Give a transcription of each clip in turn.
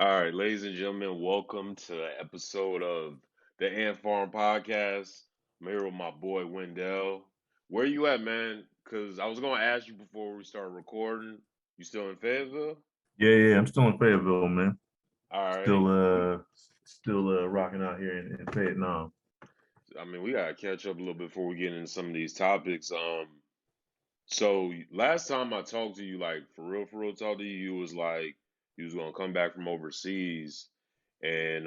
All right, ladies and gentlemen, welcome to an episode of the Ant Farm Podcast. I'm here with my boy Wendell. Where you at, man? Because I was going to ask you before we start recording. You still in Fayetteville? Yeah, I'm still in Fayetteville, man. All Still right. rocking out here in Vietnam. I mean, we got to catch up a little bit before we get into some of these topics. So last time I talked to you, like for real, talked to you, you was like you was gonna come back from overseas, and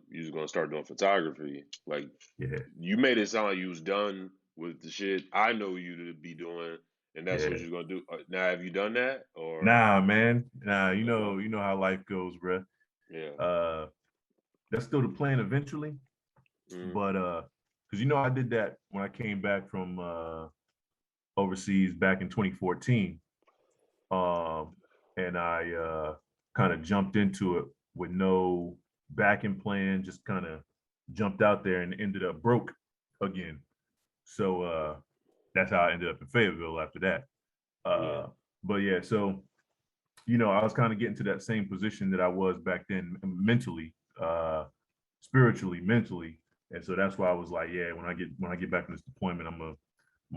you was gonna start doing photography. Like Yeah, you made it sound like you was done with the shit I know you to be doing, and that's what yeah. you're gonna do. Now, have you done that or Nah, man. Nah, you okay? know, you know how life goes, bruh. Yeah. Uh, that's still the plan eventually, Mm, but because I did that when I came back from overseas back in 2014. Um, and I kind of jumped into it with no backing plan, just kind of jumped out there and ended up broke again. So that's how I ended up in Fayetteville after that. yeah. But yeah, so I was kind of getting to that same position that I was back then mentally, spiritually, mentally. And so that's why I was like, yeah, when I get back from this deployment, I'm gonna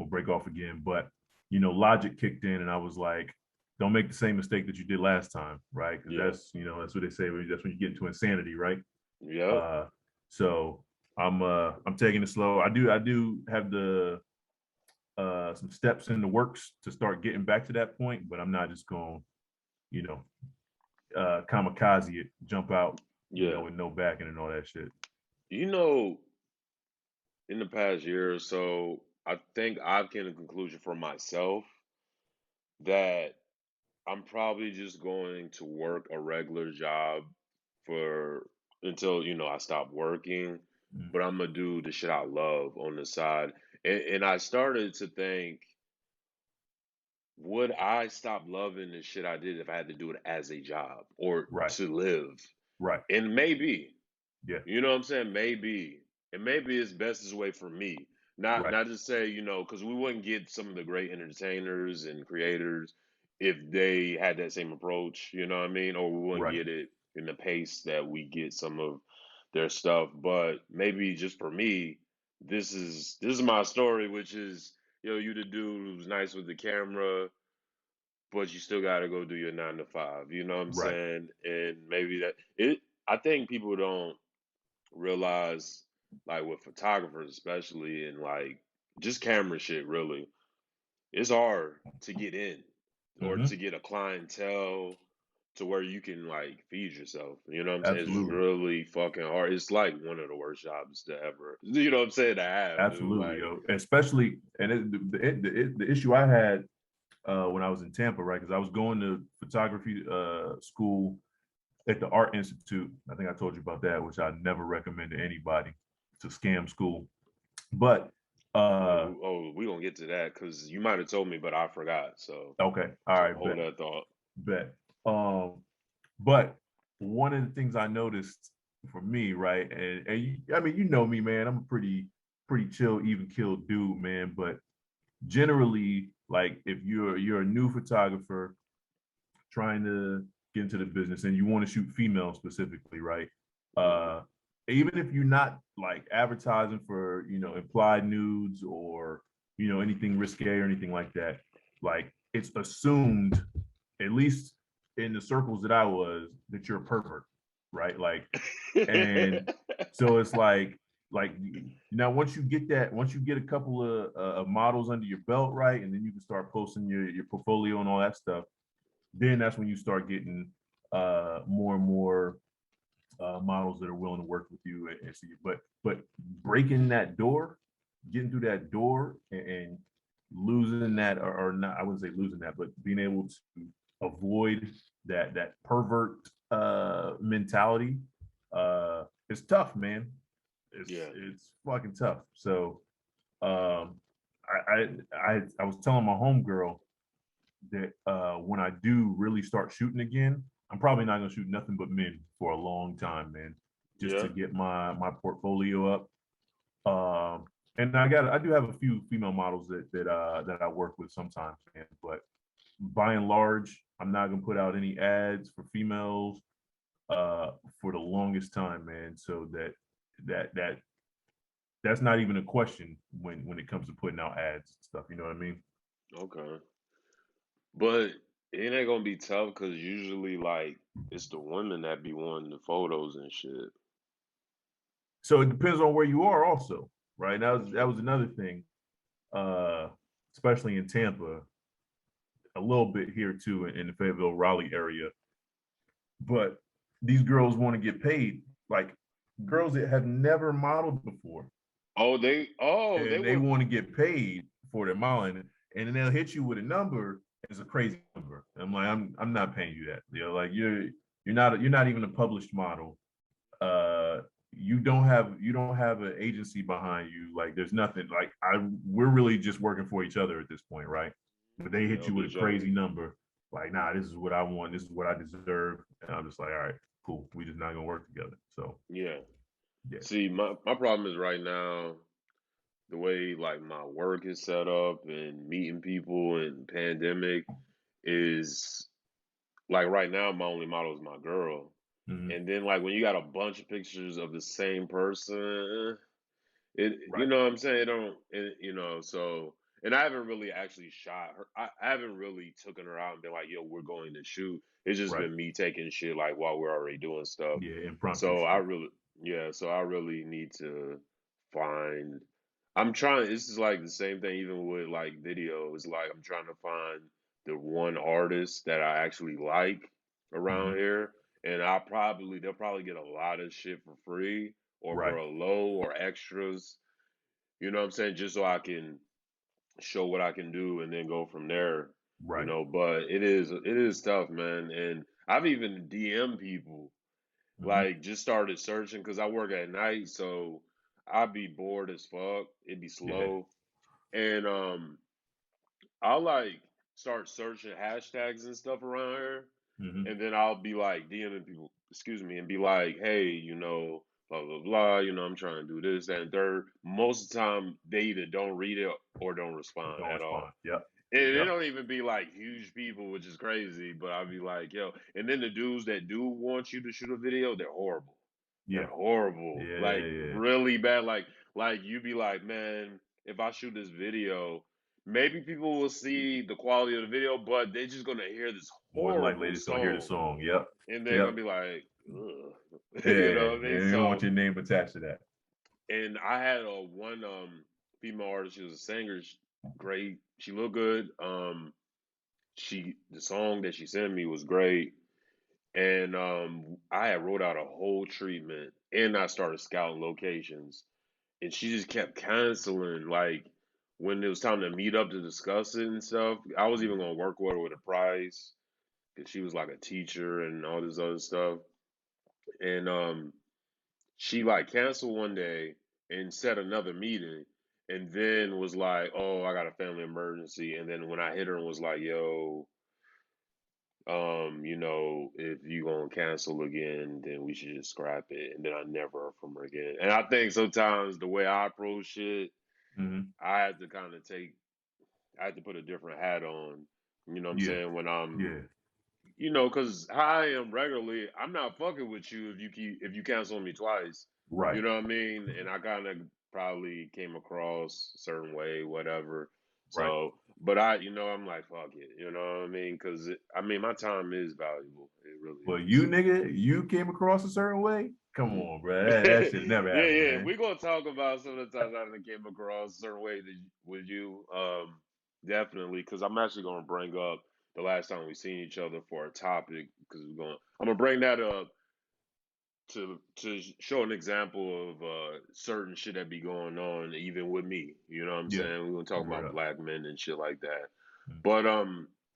break off again. But logic kicked in, and I was like, don't make the same mistake that you did last time, right? Because Yeah. that's what they say. That's when you get into insanity, right? Yep. Uh, so I'm taking it slow. I do have the some steps in the works to start getting back to that point, but I'm not just going, you know, kamikaze it, jump out, Yeah. with no backing and all that shit. You know, in the past year or so, I think I've came to a conclusion for myself that I'm probably just going to work a regular job for until I stop working, Mm. but I'm gonna do the shit I love on the side. And I started to think, would I stop loving the shit I did if I had to do it as a job or Right, to live? right, And maybe, yeah, you know what I'm saying? Maybe. And maybe it's best this way for me. Not right, not to say, because we wouldn't get some of the great entertainers and creators if they had that same approach, you know what I mean? Or we wouldn't right. get it in the pace that we get some of their stuff. But maybe just for me, this is my story, which is, you the dude who's nice with the camera, but you still gotta go do your 9 to 5. You know what I'm Right. saying? And maybe that it I think people don't realize, like with photographers especially, and like just camera shit really, it's hard to get in or to Hmm. get a clientele to where you can like feed yourself. You know what I'm saying? It's Absolutely. really fucking hard. It's like one of the worst jobs to ever, you know what I'm saying, to have, dude. Absolutely, Like, yo. Especially, and the issue I had when I was in Tampa, right? Because I was going to photography school at the Art Institute. I think I told you about that, which I never recommend to anybody. It's a scam school. But we gonna get to that because you might have told me, but I forgot. So, okay, all so right, hold that thought. bet. Um, but one of the things I noticed for me, right, and I mean, you know me, man. I'm a pretty chill, even kill dude, man. But generally, like if you're a new photographer trying to get into the business and you want to shoot females specifically, right? Hmm. Uh, even if you're not like advertising for implied nudes or anything risque or anything like that, like it's assumed, at least in the circles that I was, that you're a pervert, right? Like, and so it's like now once you get a couple of models under your belt, right, and then you can start posting your portfolio and all that stuff, then that's when you start getting more and more models that are willing to work with you and see you. But breaking that door, getting through that door, and losing that, or not, I wouldn't say losing that, but being able to avoid that pervert mentality, it's tough, man. It's Yeah. it's fucking tough. So um, I was telling my homegirl that when I do really start shooting again, I'm probably not gonna shoot nothing but men for a long time, man, just to Yeah. get my portfolio up. And I do have a few female models that I work with sometimes, man. But by and large, I'm not gonna put out any ads for females. for the longest time, man. So that that that's not even a question when it comes to putting out ads and stuff. You know what I mean? Okay. But it ain't gonna be tough because usually like it's the women that be wanting the photos and shit. So it depends on where you are, also, right? That was True. another thing, uh, especially in Tampa, a little bit here too in the Fayetteville Raleigh area. But these girls want to get paid, like girls that have never modeled before, Oh, they and they want. want to get paid for their modeling, and then they'll hit you with a number. It's a crazy number. I'm like, I'm not paying you that. Like you're not even a published model. Uh, you don't have an agency behind you. Like there's nothing. Like we're really just working for each other at this point, right? But they hit Help you with a each other. crazy number. Like, nah, this is what I want. This is what I deserve. And I'm just like, all right, cool. We just not gonna work together. So Yeah. yeah. See, my problem is right now the way like my work is set up and meeting people and pandemic is like right now my only model is my girl. Mm-hmm. And then like when you got a bunch of pictures of the same person, you Right. know what I'm saying? It don't you know, so and I haven't really actually shot her. I haven't really taken her out and been like, yo, we're going to shoot. It's just Right. been me taking shit like while we're already doing stuff. Yeah. Impromptu So I shit. really yeah, so I really need to find I'm trying this is like the same thing even with like video. It's like I'm trying to find the one artist that I actually like around Mm-hmm. here. And they'll probably get a lot of shit for free or for Right. a low or extras. You know what I'm saying? Just so I can show what I can do and then go from there. You Right. know, but it is tough, man. And I've even DM people Mm-hmm. like just started searching because I work at night, so I'd be bored as fuck. It'd be Yeah. slow, and I'll like start searching hashtags and stuff around here, Mm-hmm. and then I'll be like DMing people, excuse me, and be like, hey, blah blah blah, I'm trying to do this, that, and third. Most of the time, they either don't read it or don't respond Don't at all. respond. Yep. And it Yep. don't even be like huge people, which is crazy. But I'll be like, yo, and then the dudes that do want you to shoot a video, they're horrible. They're Yeah. horrible, like Yeah. really bad. Like you be like, man, if I shoot this video, maybe people will see the quality of the video, but they're just gonna hear this More than likely, horrible they just gonna hear the song, song. Yep. and they're gonna Yep. be like, ugh, Yeah. you know what I They mean? don't want So, your name attached to that. and I had a one female artist. She was a singer, great. She looked good. The song that she sent me was great. And I had wrote out a whole treatment and I started scouting locations. And she just kept canceling. Like when it was time to meet up to discuss it and stuff, I was even Mhm. gonna work with her with a price because she was like a teacher and all this other stuff. And she like canceled one day and set another meeting and then was like, oh, I got a family emergency. And then when I hit her and was like, yo, if you gonna cancel again, then we should just scrap it. And then I never heard from her again. And I think sometimes the way I approach shit, Mhm. I had to I had to put a different hat on. You know what I'm Yeah. saying? When I'm, Yeah. because how I am regularly, I'm not fucking with you if you cancel on me twice. You Right. know what I mean? And I kind of probably came across a certain way, whatever. Right. So, but I'm like, fuck it. You know what I mean? Because I mean, my time is valuable. It really But you, is. nigga, you came across a certain way. Come Mm. on, bro. That Yeah, should never happen, yeah. man. We're gonna talk about some of the times I done came across a certain way with you. Definitely, because I'm actually gonna bring up the last time we seen each other for a topic because I'm gonna bring that up to show an example of certain shit that be going on even with me. You know what I'm Yeah. saying? We're gonna talk Word about up. black men and shit like that. Mm. But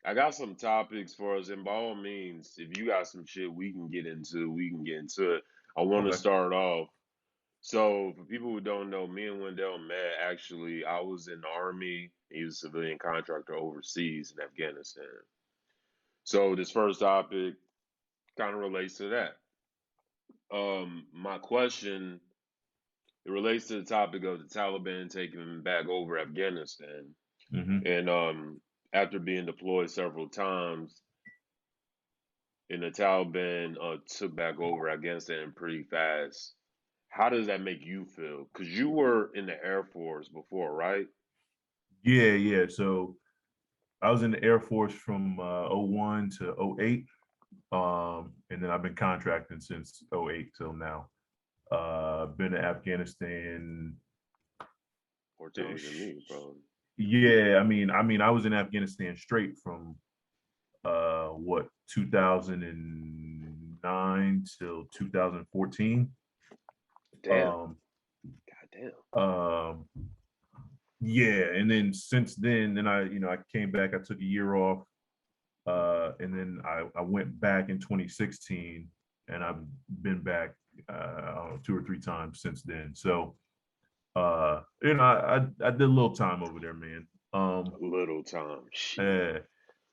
I got some topics for us, and by all means, if you got some shit we can get into it. I want to Okay. start off. So, for people who don't know, me and Wendell met actually. I was in the army. He was a civilian contractor overseas in Afghanistan. So, this first topic kind of relates to that. My question it relates to the topic of the Taliban taking back over Afghanistan, Mm-hmm. and after being deployed several times, and the Taliban took back over Afghanistan pretty fast. How does that make you feel? Because you were in the Air Force before, right? Yeah, yeah. So I was in the Air Force from '01 to '08. And then I've been contracting since '08 till now. Been to Afghanistan. More times than me, probably. Yeah, I was in Afghanistan straight from what 2009 till 2014. Damn. Um, God damn. um, yeah, and then since then, I came back. I took a year off, and then I went back in 2016, and I've been back 2 or 3 times since then. So I did a little time over there, man. A little time. Shit.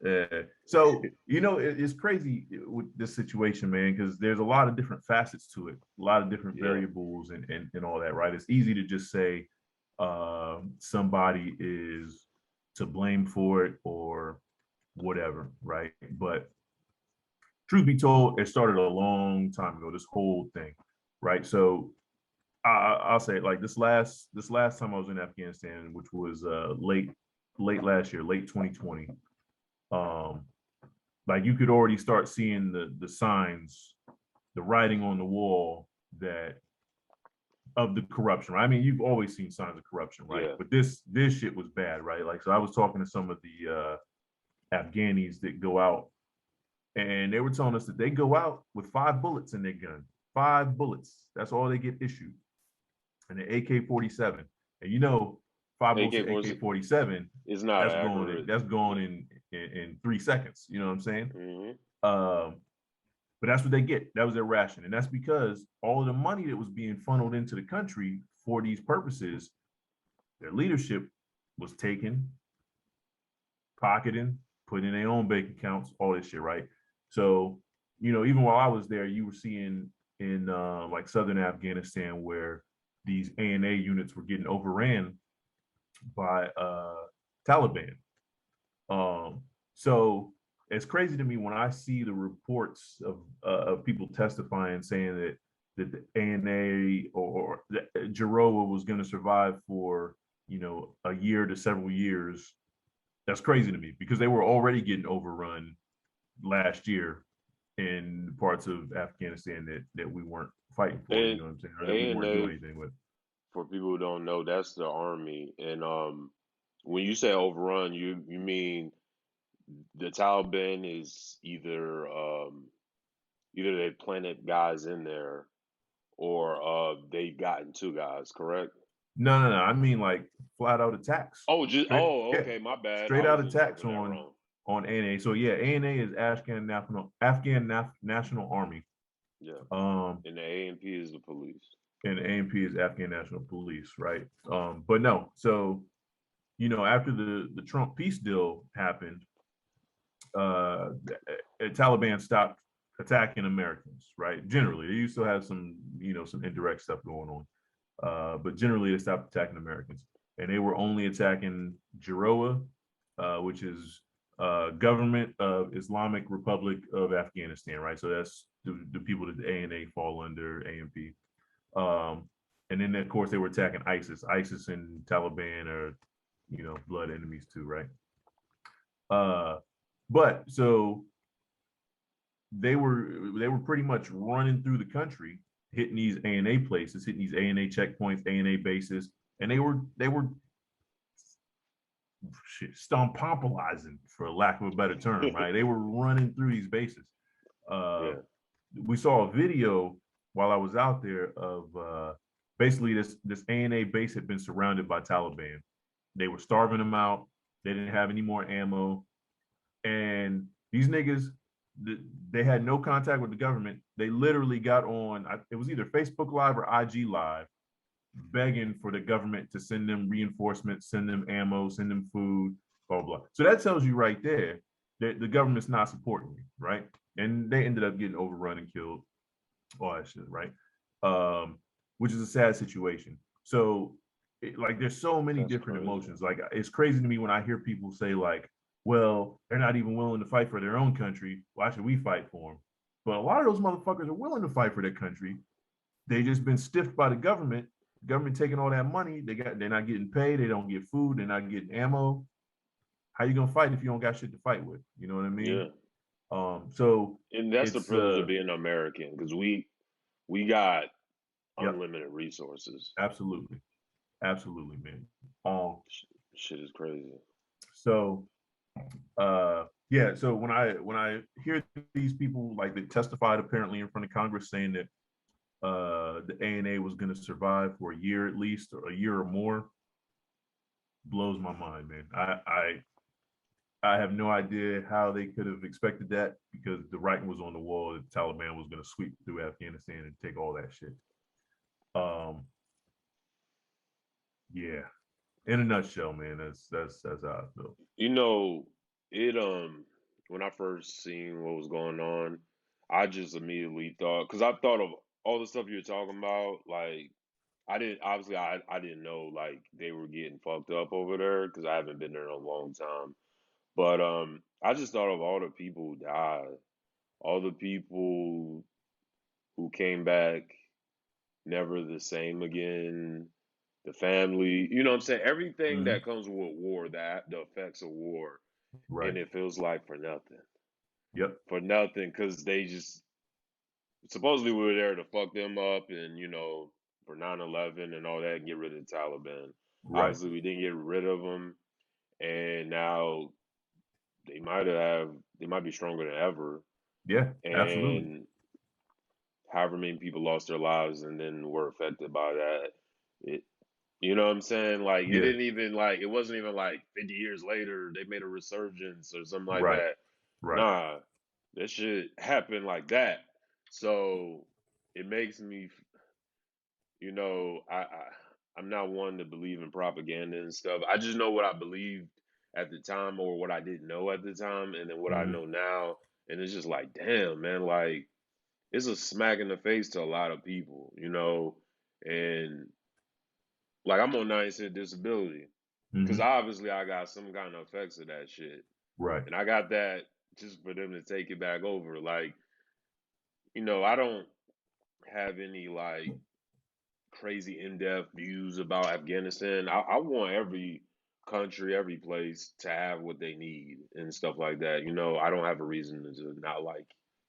Uh, so it's crazy with this situation, man, because there's a lot of different facets to it, a lot of different Yeah. variables and all that, right? It's easy to just say somebody is to blame for it or whatever, right? But truth be told, it started a long time ago, this whole thing, right? So I'll say it like this last time I was in Afghanistan, which was late last year, late 2020. Um, like you could already start seeing the signs, the writing on the wall that of the corruption. Right? I mean, you've always seen signs of corruption, right? Yeah. But this shit was bad, right? Like, so I was talking to some of the Afghanis that go out, and they were telling us that they go out with 5 bullets in their gun, 5 bullets. That's all they get issued, and an AK-47. And 5 bullets AK to 47 AK-47, is not that's going in, accurate. that's going in 3 seconds. You know what I'm saying? Hmm. Um, but that's what they get. That was their ration, and that's because all of the money that was being funneled into the country for these purposes, their leadership was taken, pocketing, putting in their own bank accounts, all this shit, right? So, even while I was there, you were seeing in like southern Afghanistan where these ANA units were getting overran by Taliban. So it's crazy to me when I see the reports of people testifying saying that the ANA or that Jaroa was going to survive for a year to several years. That's crazy to me because they were already getting overrun last year in parts of Afghanistan that we weren't fighting for. You And know what I'm saying, or that we weren't ANA, doing anything with. for people who don't know, that's the army. And when you say overrun, you mean the Taliban is either they planted guys in there or they gotten 2 guys, correct? No, no, no. I mean like flat out attacks. Straight, yeah, Okay, my bad. I straight was out attacks interpreting that on wrong. ANA. So yeah, ANA is National Army. Yeah. Um, And the AMP is the police. and the ANP is Afghan National Police, right? But no, so after the Trump peace deal happened, the Taliban stopped attacking Americans, right? Generally, they used to have some indirect stuff going on, but generally they stopped attacking Americans, and they were only attacking Jaroa, which is government of Islamic Republic of Afghanistan, right? So that's the people that the ANA fall under, AMP. Um, and then of course they were attacking ISIS. ISIS and Taliban are, blood enemies too, right? Uh, but so they were pretty much running through the country, hitting these ANA places, hitting these ANA checkpoints, ANA bases, and they were shit, stompopulizing, for lack of a better term, right? They were running through these bases. Uh, Yeah. we saw a video while I was out there of basically this ANA base had been surrounded by Taliban. They were starving them out. They didn't have any more ammo, and these niggas, they had no contact with the government. They literally got on. It was either Facebook Live or IG Live, begging for the government to send them reinforcements, send them ammo, send them food, blah blah. So that tells you right there that the government's not supporting you, right? And they ended up getting overrun and killed, all that shit, right? Which is a sad situation. So, like, there's so many That's different crazy. emotions. Like, it's crazy to me when I hear people say, like, well, they're not even willing to fight for their own country. Why should we fight for them? But a lot of those motherfuckers are willing to fight for their country. They just been stiffed by the government. Government taking all that money. They're not getting paid. They don't get food. They're not getting ammo. How you gonna fight if you don't got shit to fight with? You know what I mean? Yeah. So And that's the it's privilege of being American because we got yep, unlimited resources. absolutely, absolutely, man. Um, Shit is crazy. so yeah, so when I hear these people like that testified apparently in front of Congress saying that the ANA was going to survive for a year at least, or a year or more, blows my mind, man. I have no idea how they could have expected that because the writing was on the wall that the Taliban was going to sweep through Afghanistan and take all that shit. Um, yeah, in a nutshell, man, that's how I feel. You know, it when I first seen what was going on, I just immediately thought because I thought of all the stuff you were talking about. Like I didn't obviously I didn't know like they were getting fucked up over there because I haven't been there in a long time. But I just thought of all the people who died, all the people who came back never the same again, the family, you know what I'm saying? Everything Mm-hmm. that comes with war, that the effects of war, Right. and it feels like for nothing. Yep. For nothing, because they just supposedly we were there to fuck them up and, for 9/11 and all that and get rid of the Taliban. Right. Obviously, we didn't get rid of them, and now they might be stronger than ever. Yeah. Absolutely. And however many people lost their lives and then were affected by that. It, you know what I'm saying? Like it Yeah. didn't even like it wasn't even like 50 years later they made a resurgence or something like Right. that. Right. Nah, that shit happened like that. So it makes me, you know, I'm not one to believe in propaganda and stuff. I just know what I believed at the time or what I didn't know at the time, and then what I Mm-hmm. know now. And it's just like, damn, man, like it's a smack in the face to a lot of people, and like I'm on 9% disability because Mm-hmm. obviously I got some kind of effects of that shit, Right. and I got that just for them to take it back over. Like, I don't have any like crazy in-depth views about Afghanistan. I want every country, every place to have what they need and stuff like that. I don't have a reason to not like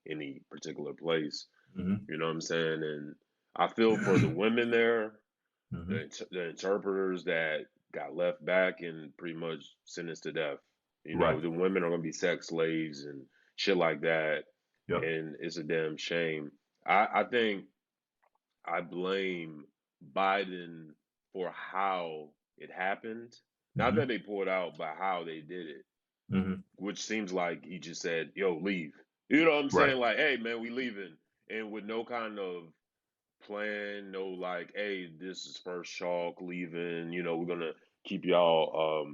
any particular place. Mm-hmm. You know what I'm saying? And I feel for the women there, Mm-hmm. the interpreters that got left back and pretty much sentenced to death. Right. The women are gonna be sex slaves and shit like that, Yep. and it's a damn shame. I think I blame Biden for how it happened. Not that Mm-hmm. they pulled out, but how they did it, Mm-hmm. which seems like he just said, "Yo, leave." You know what I'm Right. saying? Like, "Hey, man, we leaving," and with no kind of plan, no like, hey, this is first chalk leaving, we're gonna keep y'all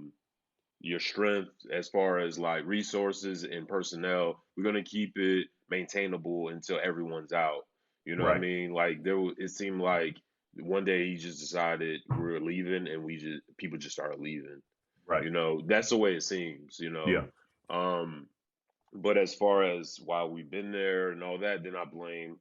your strength as far as like resources and personnel, we're gonna keep it maintainable until everyone's out. You know what I Right. mean? Like it seemed like one day he just decided we're leaving and people just started leaving. Right. That's the way it seems. Yeah. Um but as far as why we've been there and all that, then I blame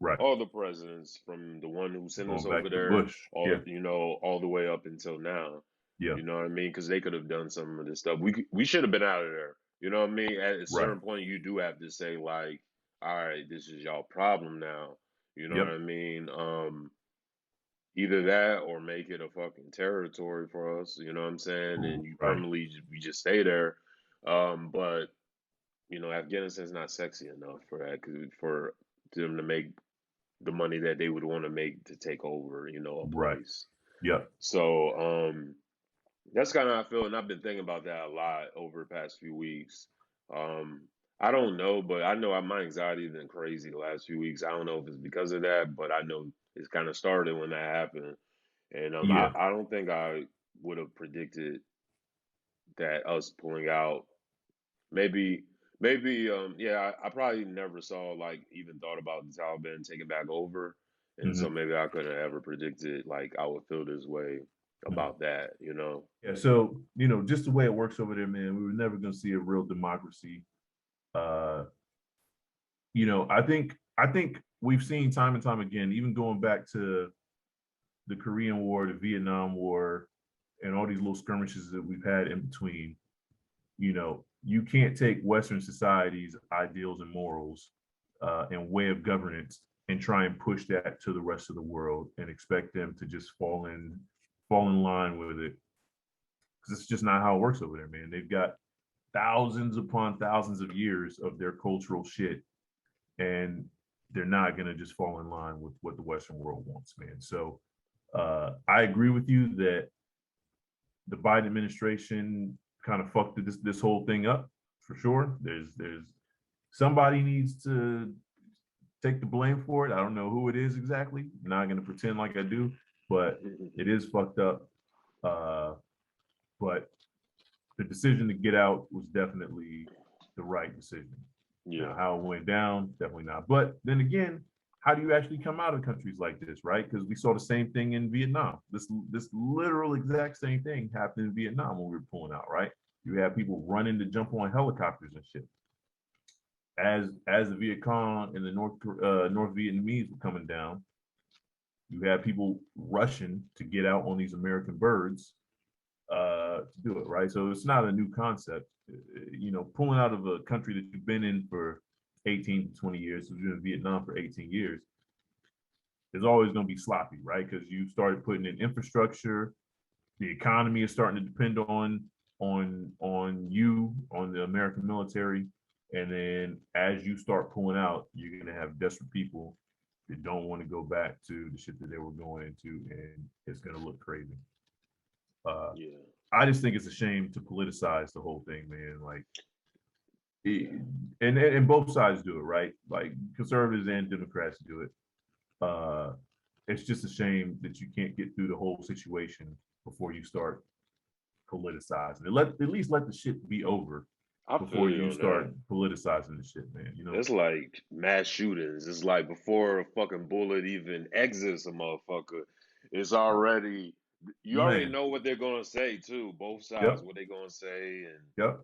Right. all the presidents from the one who sent us Going over back to there, Bush. all Yeah. all the way up until now. Yeah. You know what I mean? Because they could have done some of this stuff. We should have been out of there. You know what I mean? At a Right. certain point, you do have to say like, all right, this is y'all problem now. You know what Yep. I mean? Either that or make it a fucking territory for us. You know what I'm saying? And you Right. permanently we just stay there. But Afghanistan's not sexy enough for that. For them to make the money that they would want to make to take over, a Right. place. Yep. So that's kind of how I feel, and I've been thinking about that a lot over the past few weeks. I don't know, but I know my anxiety has been crazy the last few weeks. I don't know if it's because of that, but I know it's kind of started when that happened, and Yeah. I don't think I would have predicted that us pulling out. Maybe, yeah, I probably never saw like even thought about the Taliban taking back over, and so Mm-hmm. maybe I couldn't have ever predicted like I would feel this way Mm-hmm. about that. Yeah. So, just the way it works over there, man, we were never going to see a real democracy. Uh, I think we've seen time and time again, even going back to the Korean War, the Vietnam War, and all these little skirmishes that we've had in between. You can't take Western society's ideals and morals and way of governance and try and push that to the rest of the world and expect them to just fall in line with it, because it's just not how it works over there, man. They've got thousands upon thousands of years of their cultural shit, and they're not gonna just fall in line with what the Western world wants, man. So I agree with you that the Biden administration kind of fucked this whole thing up for sure. There's somebody needs to take the blame for it. I don't know who it is exactly. I'm not gonna pretend like I do, but it is fucked up. But the decision to get out was definitely the right decision. Now, Yeah. how it went down, definitely not. But then again, how do you actually come out of countries like this, right? Because we saw the same thing in Vietnam. This literal exact same thing happened in Vietnam when we were pulling out, right? You have people running to jump on helicopters and shit. As the Viet Cong and the North Vietnamese were coming down, you had people rushing to get out on these American birds to do it, right? So it's not a new concept. Pulling out of a country that you've been in for 18 to 20 years, so you're in Vietnam for 18 years, is always going to be sloppy, right? Because you started putting in infrastructure, the economy is starting to depend on the American military, and then as you start pulling out, you're going to have desperate people that don't want to go back to the shit that they were going into, and it's going to look crazy. Uh, Yeah. I just think it's a shame to politicize the whole thing, man. Like, and both sides do it, right? Like conservatives and Democrats do it. Uh, it's just a shame that you can't get through the whole situation before you start politicizing it. At least let the shit be over I before feel you you on that. start politicizing the shit, man. It's like mass shootings. It's like before a fucking bullet even exits a motherfucker, it's already you already Man. know what they're gonna say too. Both sides Yep. what they're gonna say, and Yep.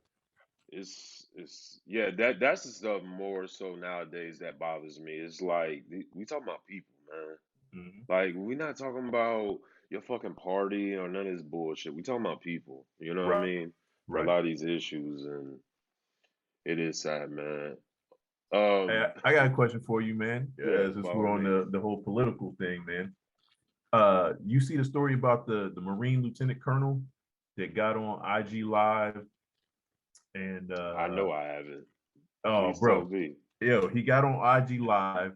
it's yeah, that's the stuff more so nowadays that bothers me. It's like we talking about people, man. Mhm. Like we not talking about your fucking party or none of this bullshit. We talking about people. You know what I Right. mean? For a Right. lot of these issues, and it is sad, man. Hey, I got a question for you, man. Yeah, Since by we're all on means. the whole political thing, man. You see the story about the Marine Lieutenant Colonel that got on IG Live and I know I haven't. oh, Please tell bro, me. he got on IG Live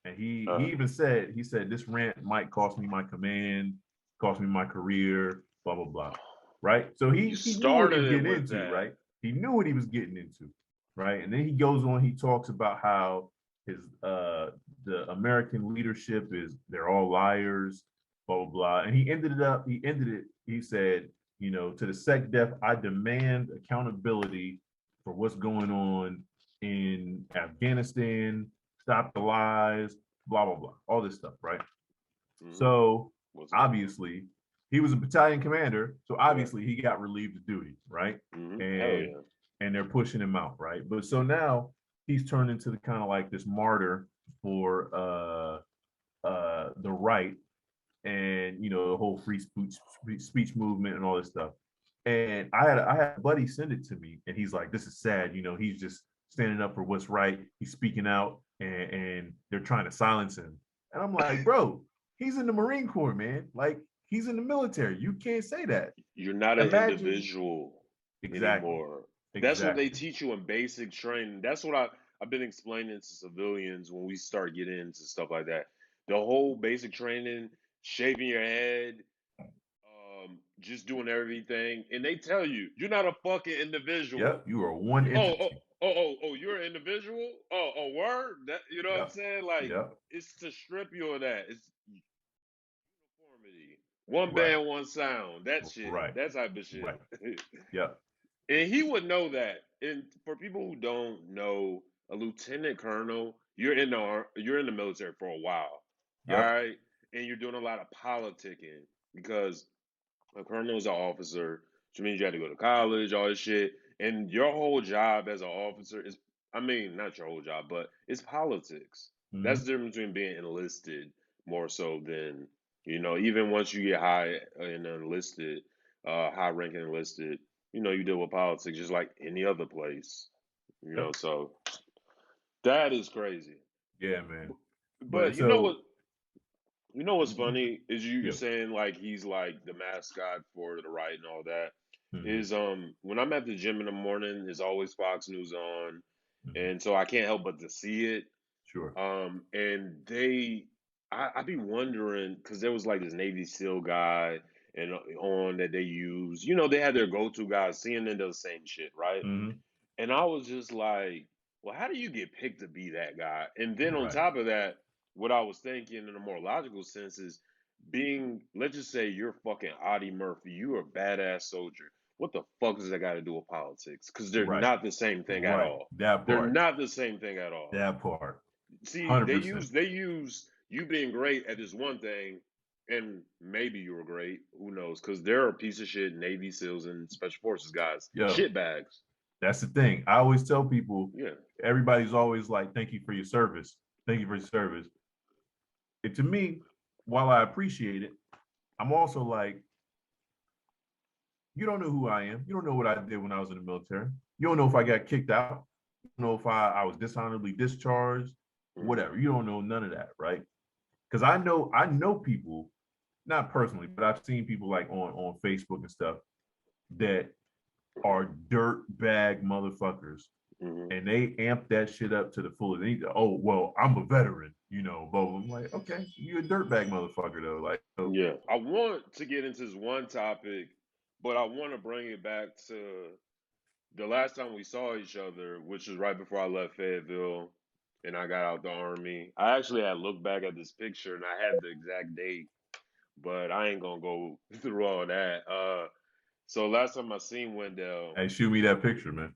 and he Uh, even said this rant might cost me my command, cost me my career, blah blah blah, right? So you he knew what he started was it getting with into, that. right? He knew what he was getting into, right? And then he goes on, he talks about how his the American leadership is they're all liars, blah blah blah. And he said, to the sec def, I demand accountability for what's going on in Afghanistan, stop the lies, blah blah blah, all this stuff, right? Hmm. So What's going on? obviously he was a battalion commander, so Yeah. obviously he got relieved of duty, right? Hell And yeah. they're pushing him out, right? But so now he's turned into the kind of like this martyr for the right, and the whole free speech movement and all this stuff. And I had a buddy send it to me, and he's like, "This is sad. He's just standing up for what's right. He's speaking out, and they're trying to silence him." And I'm like, "Bro, he's in the Marine Corps, man. Like, he's in the military. You can't say that. You're not an Imagine." individual Exactly. anymore. That's what they Exactly. teach you in basic training. That's what I've been explaining to civilians when we start getting into stuff like that. The whole basic training, shaving your head, just doing everything, and they tell you you're not a fucking individual. Yep. You are one Oh, oh, entity. oh, you're an individual. Oh, word. That you know what I'm Yep. saying? Like Yep. it's to strip you of that. It's uniformity. One Right. band, one sound. That shit. Right. That type of shit. Right. Yep. And he would know that. And for people who don't know, a lieutenant colonel, you're in the military for a while, all Yep. right, and you're doing a lot of politicking because a colonel is an officer, which means you had to go to college, all this shit, and your whole job as an officer is I mean, not your whole job, but it's politics. That's Hmm. the difference between being enlisted more so than, even once you get high and enlisted, high ranking enlisted, you deal with politics just like any other place, Yep. so that is crazy. Yeah, man. But But so, what's funny is you yeah. saying like he's like the mascot for the right and all that. Hmm. Is when I'm at the gym in the morning, there's always Fox News on, Hmm. and so I can't help but to see it. Sure. And I be wondering because there was like this Navy SEAL guy and on that they use. They had their go-to guys. CNN does the same shit, right? Hmm. And I was just like, well, how do you get picked to be that guy? And then on Right. top of that, what I was thinking in a more logical sense is let's just say you're fucking Audie Murphy, you're a badass soldier. What the fuck does that got to do with politics? Because they're Right. not the same thing at Right. all. That They're part. not the same thing at all. That part. See, they 100%. use they use you being great at this one thing, and maybe you were great. Who knows? Because there are piece of shit Navy SEALs and Special Forces guys, Yo, shit bags. that's the thing. I always tell people, Yeah. everybody's always like, thank you for your service. Thank you for your service. And to me, while I appreciate it, I'm also like, you don't know who I am. You don't know what I did when I was in the military. You don't know if I got kicked out. You don't know if I was dishonorably discharged, Hmm. whatever. You don't know none of that, right? Because I know people, not personally, but I've seen people like on Facebook and stuff that are dirt bag motherfuckers, Hmm. and they amp that shit up to the fullest. Oh well, I'm a veteran, but I'm like, okay, you're a dirtbag motherfucker though. Like, so, Yeah. I want to get into this one topic, but I want to bring it back to the last time we saw each other, which was right before I left Fayetteville and I got out the army. I actually had looked back at this picture and I had the exact date, but I ain't gonna go through all that. So last time I seen Wendell, hey, shoot me that picture, man.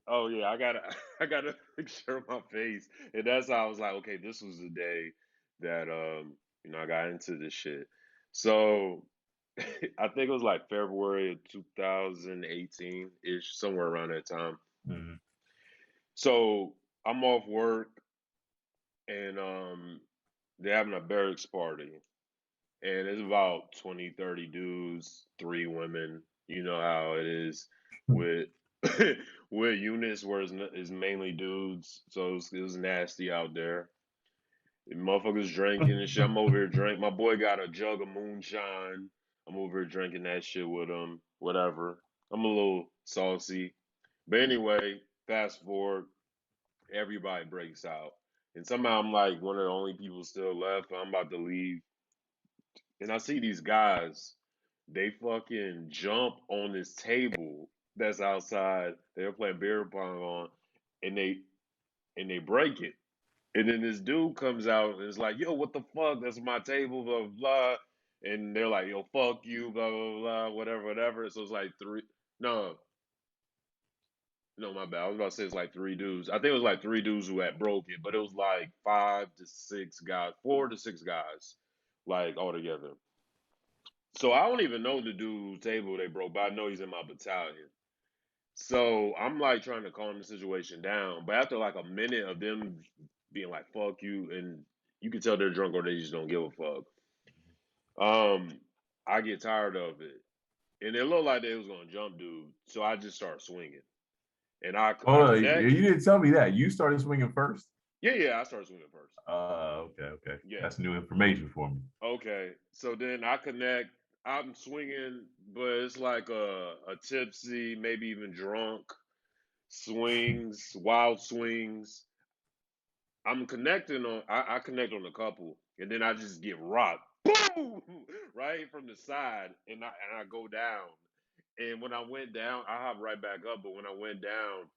oh yeah, I got a I got a picture of my face, and that's how I was like, okay, this was the day that I got into this shit. So I think it was like February of 2018 ish, somewhere around that time. Mhm. So I'm off work, and they're having a barracks party, and it's about 20, 30 dudes, three women. You know how it is with with units where it's mainly dudes, so it was nasty out there. And motherfuckers drinking and shit. I'm over here drinking. My boy got a jug of moonshine. I'm over here drinking that shit with him. Whatever. I'm a little saucy, but anyway, fast forward. Everybody breaks out, and somehow I'm like one of the only people still left. I'm about to leave, and I see these guys. They fucking jump on this table that's outside. They're playing beer pong on, and they break it. And then this dude comes out and is like, "Yo, what the fuck? That's my table, blah blah blah." And they're like, "Yo, fuck you, blah blah blah, whatever, whatever." So it's like three. No, no, my bad. I was about to say it's like three dudes. I think it was like three dudes who had broke it, but it was like 5 to 6 guys, 4 to 6 guys, like all together. So I don't even know the dude's table they broke, but I know he's in my battalion. So I'm like trying to calm the situation down. But after like a minute of them being like, fuck you, and you can tell they're drunk or they just don't give a fuck. Um, I get tired of it. And it looked like they was gonna jump dude. So I just start swinging. And I Oh, you connect. didn't tell me that. You started swinging first. Yeah, yeah, I start swinging first. Okay, okay. Yeah. That's new information for me. Okay. So then I connect. I'm swinging, but it's like a tipsy, maybe even drunk swings, wild swings. I'm connecting on. I connect on a couple, and then I just get rocked, boom, right from the side, and I go down. And when I went down, I hop right back up. But when I went down,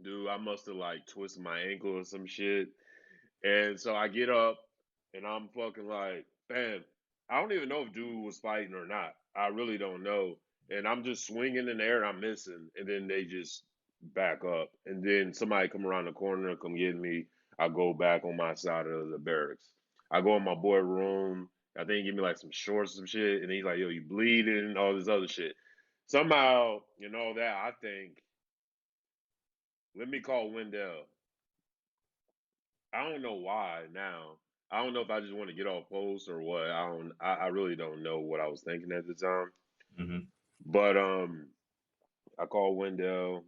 dude, I must have like twisted my ankle or some shit. And so I get up, and I'm fucking like, man, I don't even know if dude was fighting or not. I really don't know. And I'm just swinging in the air, and I'm missing, and then they just back up, and then somebody come around the corner, come get me. I go back on my side of the barracks. I go in my boy room. I think he give me like some shorts, some shit, and he's like, "Yo, you bleeding?" All this other shit. Somehow, that I think let me call Wendell. I don't know why now. I don't know if I just want to get off post or what. I don't. I really don't know what I was thinking at the time. Mm-hmm. But I call Wendell.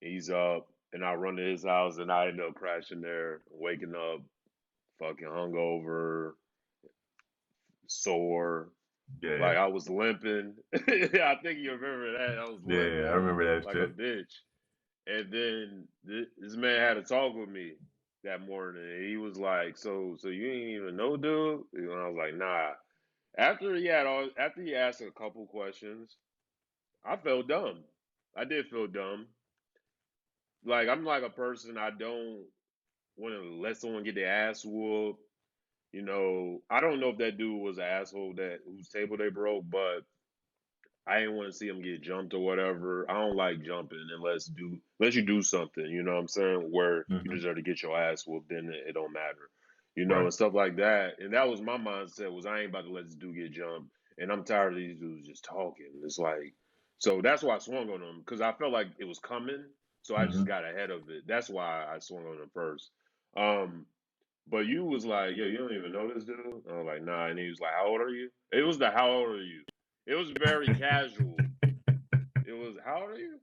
He's up, and I run to his house, and I end up crashing there, waking up, fucking hungover, sore. Yeah, Like I was limping. I think you remember that. I was yeah, I limping remember that like a shit. bitch. And then this man had a talk with me that morning. And he was like, "So you ain't even know, dude?" And I was like, "Nah." After he asked a couple questions, I felt dumb. I did feel dumb. Like I'm like a person. I don't want to let someone get their ass whooped. I don't know if that dude was an asshole that whose table they broke, but I didn't want to see him get jumped or whatever. I don't like jumping unless you do something, you know what I'm saying, where you Mm-hmm. deserve to get your ass whooped, then it don't matter. Right. And stuff like that. And that was my mindset was I ain't about to let this dude get jumped. And I'm tired of these dudes just talking. It's like so that's why I swung on him because I felt like it was coming. So I just Mm-hmm. got ahead of it. That's why I swung on him first. Um, but you was like, yo, you don't even know this dude? I was like, nah. And he was like, how old are you? It was the how old are you? It was very casual. It was how old are you?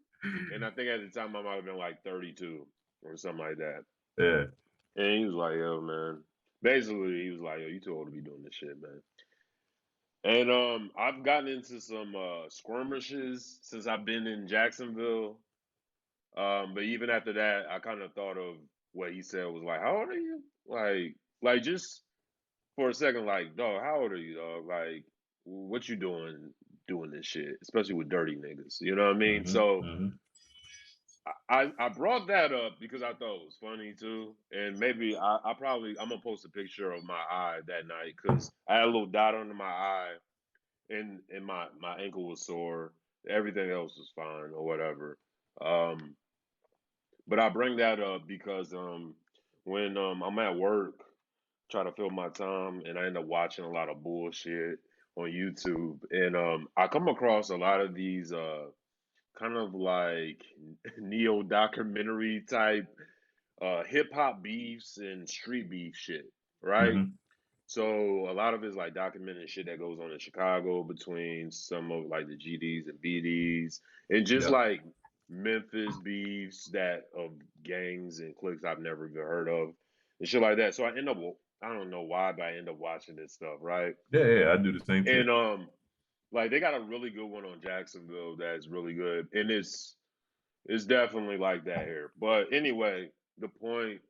And I think at the time I might have been like 32 or something like that. Yeah. And he was like, yo, man. Basically, he was like, yo, you too old to be doing this shit, man. And I've gotten into some skirmishes since I've been in Jacksonville. But even after that, I kind of thought of what he said was like, how old are you? Like just for a second, like, dog, how old are you, dog? Like, what you doing this shit, especially with dirty niggas. You know what I mean? Mm-hmm. So Mm-hmm. I brought that up because I thought it was funny too, and maybe I'm gonna post a picture of my eye that night because I had a little dot under my eye, and my ankle was sore. Everything else was fine or whatever. Um, but I bring that up because when I'm at work trying to fill my time, and I end up watching a lot of bullshit on YouTube, and I come across a lot of these kind of like neo documentary type hip hop beefs and street beef shit, right? Mm-hmm. So a lot of it's like documenting shit that goes on in Chicago between some of like the GDs and BDs, and just Yep. like Memphis beefs that of gangs and cliques I've never even heard of and shit like that. So I don't know why, but I end up watching this stuff, right? Yeah, yeah, I do the same shit. And like they got a really good one on Jacksonville that's really good, and it's definitely like that here. But anyway, the point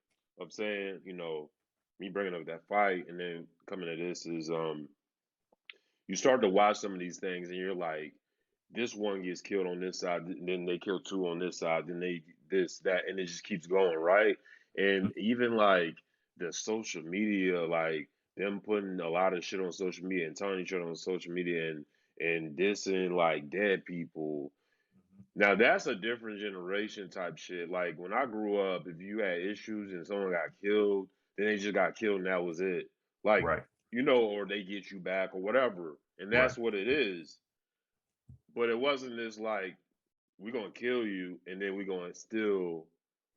of saying, me bringing up that fight and then coming to this is, you start to watch some of these things and you're like, this one gets killed on this side, and then they kill two on this side, then they this that, and it just keeps going, right? And even like the social media, like them putting a lot of shit on social media and telling each other on social media and dissing like dead people. Now that's a different generation type shit. Like when I grew up, if you had issues and someone got killed, then they just got killed and that was it. Like, Right. or they get you back or whatever. And Right. that's what it is. But it wasn't this like we're gonna kill you and then we're gonna still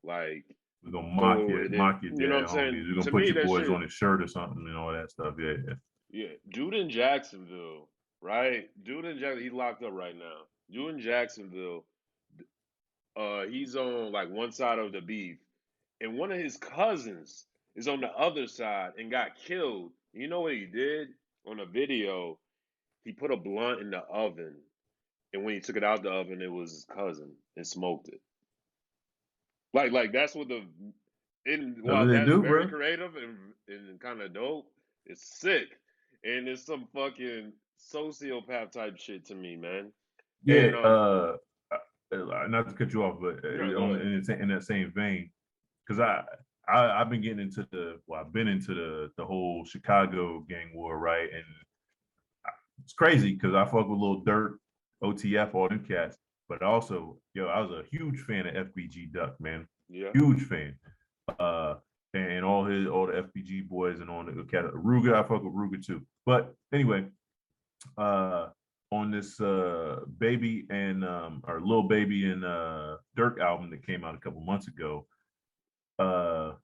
like We're gonna oh and then mock your you know what dead I'm homies. saying? We're gonna To put me your that boys shit on his shirt or something and all that stuff. Yeah, yeah. yeah. Dude in Jacksonville, right? Dude in Jackson he's locked up right now. Dude in Jacksonville, he's on like one side of the beef, and one of his cousins is on the other side and got killed. You know what he did on a video? He put a blunt in the oven, and when he took it out the oven, it was his cousin and smoked it. Like that's what That's what while they that's do, very bro. creative and kind of dope, it's sick, and it's some fucking sociopath type shit to me, man. Yeah. And Not to cut you off, but no, go ahead. in that same vein, because I've been getting into I've been into the whole Chicago gang war, right? And it's crazy because I fuck with Lil Dirt, OTF, all them cats. But also, I was a huge fan of FBG Duck, man. Yeah. Huge fan. Uh, and all the FBG boys and all the cat Ruger, I fuck with Ruger too. But anyway, uh, on this Baby and or Lil Baby and Dirk album that came out a couple months ago.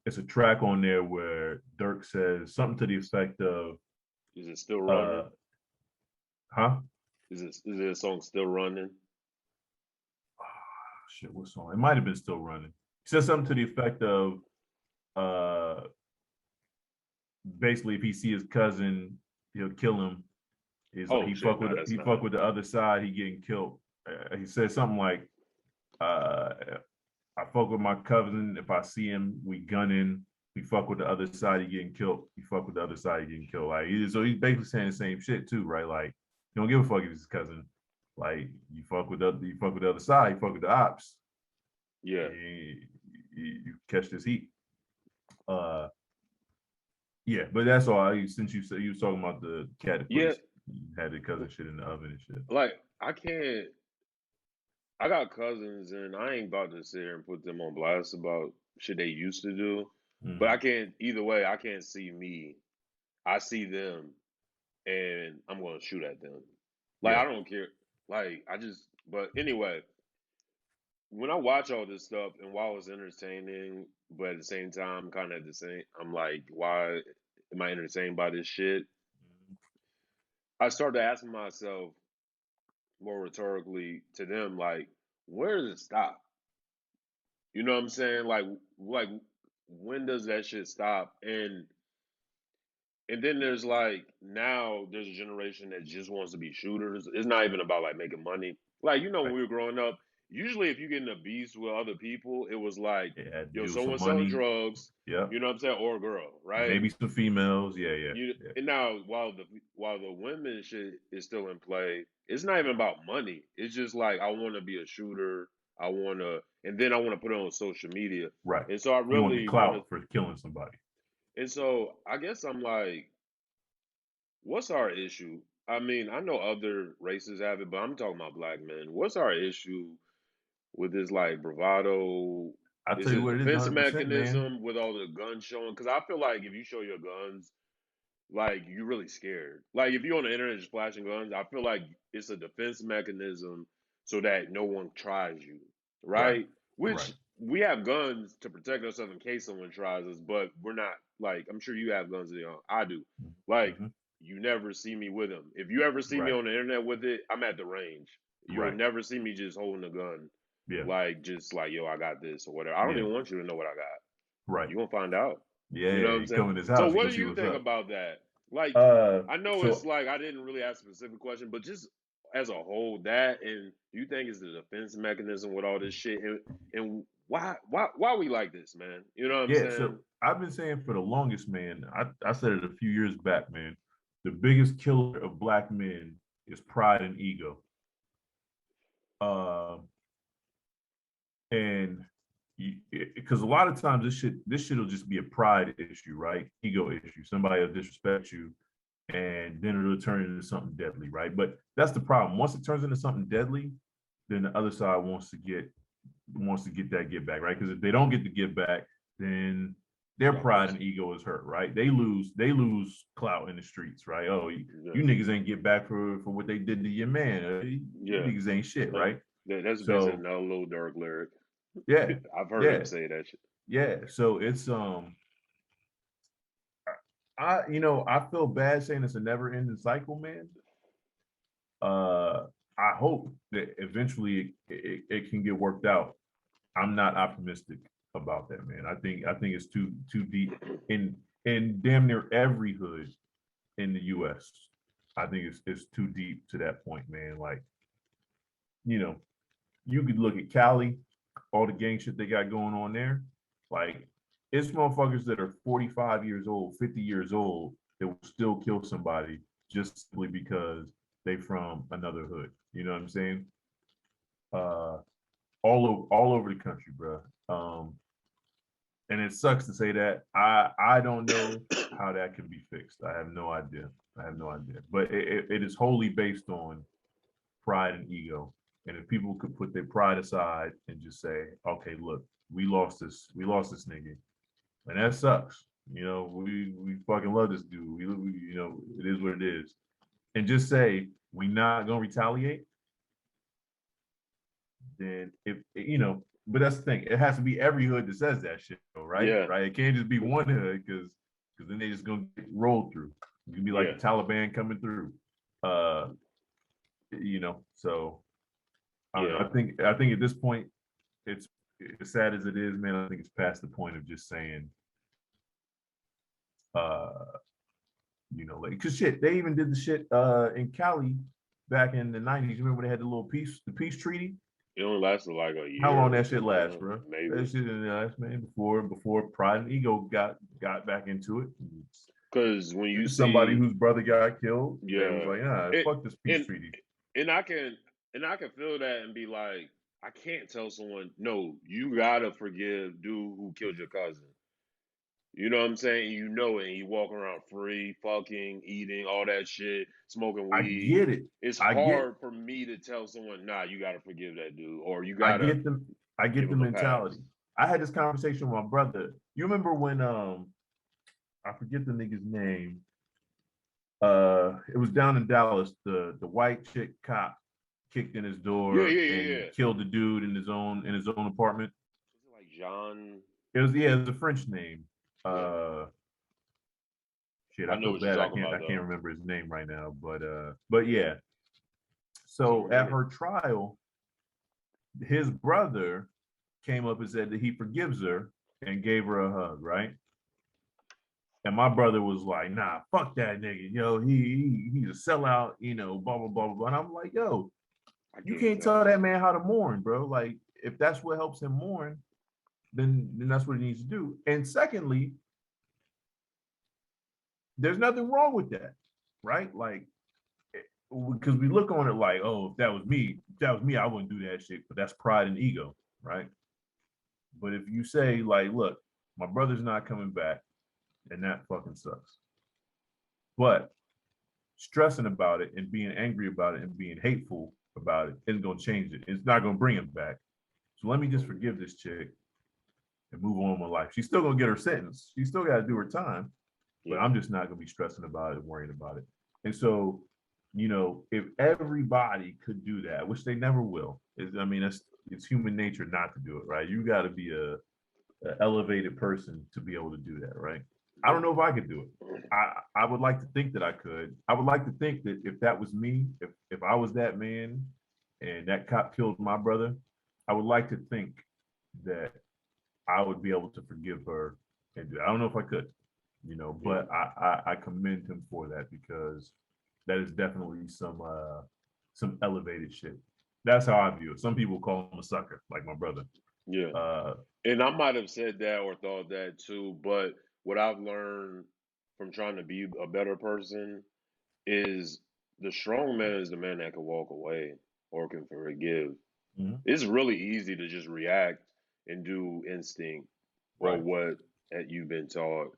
It's a track on there where Dirk says something to the effect of, Is it still uh, running? huh? Is it a song still running? Shit, what song? It might have been Still Running. He says something to the effect of, uh, basically, if he see his cousin, he'll kill him. He's like Oh shit, no, that's he not. fuck with the other side, he getting killed. He said something like, uh, I fuck with my cousin. If I see him, we gunning. We fuck with the other side, he getting killed. We fuck with the other side, he getting killed. Like so he's basically saying the same shit too, right? Like you don't give a fuck if it's his cousin. Like you fuck with the other side, you fuck with the ops. Yeah, You catch this heat. Uh, yeah, but that's all. Since you said you was talking about the cat that yeah. had the cousin shit in the oven and shit. Like I can't. I got cousins, and I ain't about to sit here and put them on blast about shit they used to do. But I Mm-hmm. can't. Either way, I can't see me. I see them, and I'm gonna shoot at them. Like I Yeah, don't care. Like I just. But anyway, when I watch all this stuff, and while it's entertaining, but at the same time, kind of at the same, I'm like, why am I entertained by this shit? I started asking myself more rhetorically to them, like, where does it stop? You know what I'm saying? Like, when does that shit stop? And then there's like now there's a generation that just wants to be shooters. It's not even about like making money. Like when right. we were growing up, usually if you get in a beast with other people, it was like, It had to yo, do with some someone selling money. drugs. Yeah, You know what I'm saying? Or a girl, right? maybe some females. Yeah, yeah, You yeah. and now while the women shit is still in play, it's not even about money. It's just like I want to be a shooter. I want to, and then I want to put it on social media. Right. And so I You want the really want to. clout for killing somebody. And so I guess I'm like, what's our issue? I mean, I know other races have it, but I'm talking about black men. What's our issue with this like bravado? I'll Is tell you it a what it is, defense 100%, man. mechanism with all the guns showing? Because I feel like if you show your guns, like you're really scared. Like if you're on the internet just flashing guns, I feel like it's a defense mechanism so that no one tries you, Right, right? Which right. we have guns to protect ourselves in case someone tries us, but we're not like I'm sure you have guns. I do. Like Mm-hmm. you never see me with them. If you ever see me Right, on the internet with it, I'm at the range. You'll right. never see me just holding a gun, Yeah, like just like yo, I got this or whatever. I don't yeah, even want you to know what I got. right. You gonna find out. You know Yeah, what I'm you saying? come in his So house, you what go do see you what's think up. about that? Like, I know it's So like I didn't really ask a specific question, but just as a whole, that and you think it's the defense mechanism with all this shit, and why we like this, man? You know what I'm yeah, so saying? I've been saying for the longest, man. I said it a few years back, man. The biggest killer of black men is pride and ego. Uh, and because a lot of times this shit will just be a pride issue, right? Ego issue. Somebody will disrespect you, and then it'll turn into something deadly, right? But that's the problem. Once it turns into something deadly, then the other side wants to get that get back, right? Because if they don't get the get back, then their Y'all pride and pussy. ego is hurt, right? They lose clout in the streets, right? Oh, Yeah, you niggas ain't get back for what they did to your man. You yeah. niggas ain't shit, Uh, right? that's basically So another little dark lyric. yeah, I've heard yeah, him say that shit. yeah. So it's I feel bad saying it's a never ending cycle, man. I hope that eventually it can get worked out. I'm not optimistic about that, man. I think it's too deep in damn near every hood in the U.S. I think it's too deep to that point, man. Like you know, you could look at Cali, all the gang shit they got going on there. Like it's motherfuckers that are 45 years old, 50 years old that will still kill somebody just simply because they from another hood. You know what I'm saying? Uh, all over the country, bro. And it sucks to say that. I don't know how that can be fixed. I have no idea. I have no idea. But it is wholly based on pride and ego. And if people could put their pride aside and just say, okay, look, we lost this nigga, and that sucks. We fucking love this dude. It is what it is. and just say we not gonna retaliate, then if but that's the thing. It has to be every hood that says that shit, right? Yeah, Right? It can't just be one hood because then they just gonna get rolled through. You can be like yeah, the Taliban coming through. Uh, so I don't know. yeah. I think at this point, it's as sad as it is, man. I think it's past the point of just saying, uh, like because shit, they even did the shit in Cali back in the '90s. You remember they had the peace treaty? It only lasted like a How long year or that shit something lasts, like that, bro? That maybe. shit didn't last, man. Before pride and ego got back into it. Because when you Somebody see, whose brother got killed, they was yeah, like, it fuck this peace and treaty. and I can feel that and be like, I can't tell someone, no, you gotta forgive dude who killed your cousin. You know what I'm saying? You know it, and you walk around free, fucking, eating, all that shit, smoking I weed. get it. It's I get hard for me to tell someone, nah, you gotta forgive that dude, or you I gotta get them. I give get the him a mentality. pass. I had this conversation with my brother. You remember when I forget the nigga's name. It was down in Dallas. The white chick cop kicked in his Yeah, door yeah, yeah, and yeah. killed the dude in his own apartment. Was it like John? It was a French name. Yeah, Uh shit, I I know feel what you're bad. I talking can't I about can't though. remember his name right now. But yeah. It's over So a at minute. her trial, his brother came up and said that he forgives her and gave her a hug, right? And my brother was like, nah, fuck that nigga. Yo, he's a sellout, blah, blah, blah, blah. And I'm like, yo, I you get can't tell that. that man how to mourn, bro. Like, if that's what helps him mourn, then that's what he needs to do. And secondly, there's nothing wrong with that, right? Like, because we look on it like, oh, if that was me, I wouldn't do that shit. But that's pride and ego, right? But if you say, like, look, my brother's not coming back, and that fucking sucks. But stressing about it and being angry about it and being hateful about it isn't going to change it. It's not going to bring him back. So let me just forgive this chick and move on with my life. She's still going to get her sentence. She still got to do her time, but Yeah, I'm just not going to be stressing about it and worrying about it. And so, if everybody could do that, which they never will, I mean, it's human nature not to do it, right? You got to be a elevated person to be able to do that, right? I don't yeah, know if I could do it. I would like to think that I could. I would like to think that if that was me, if I was that man and that cop killed my brother, I would like to think that I would be able to forgive her and do it. I don't know if I could, yeah. but I commend him for that because that is definitely some elevated shit. That's how I view it. Some people call him a sucker, like my brother. Yeah. Uh, And I might have said that or thought that too, but what I've learned from trying to be a better person is the strong man is the man that can walk away or can forgive. mhm. It's really easy to just react and do instinct or Right, what you've been taught,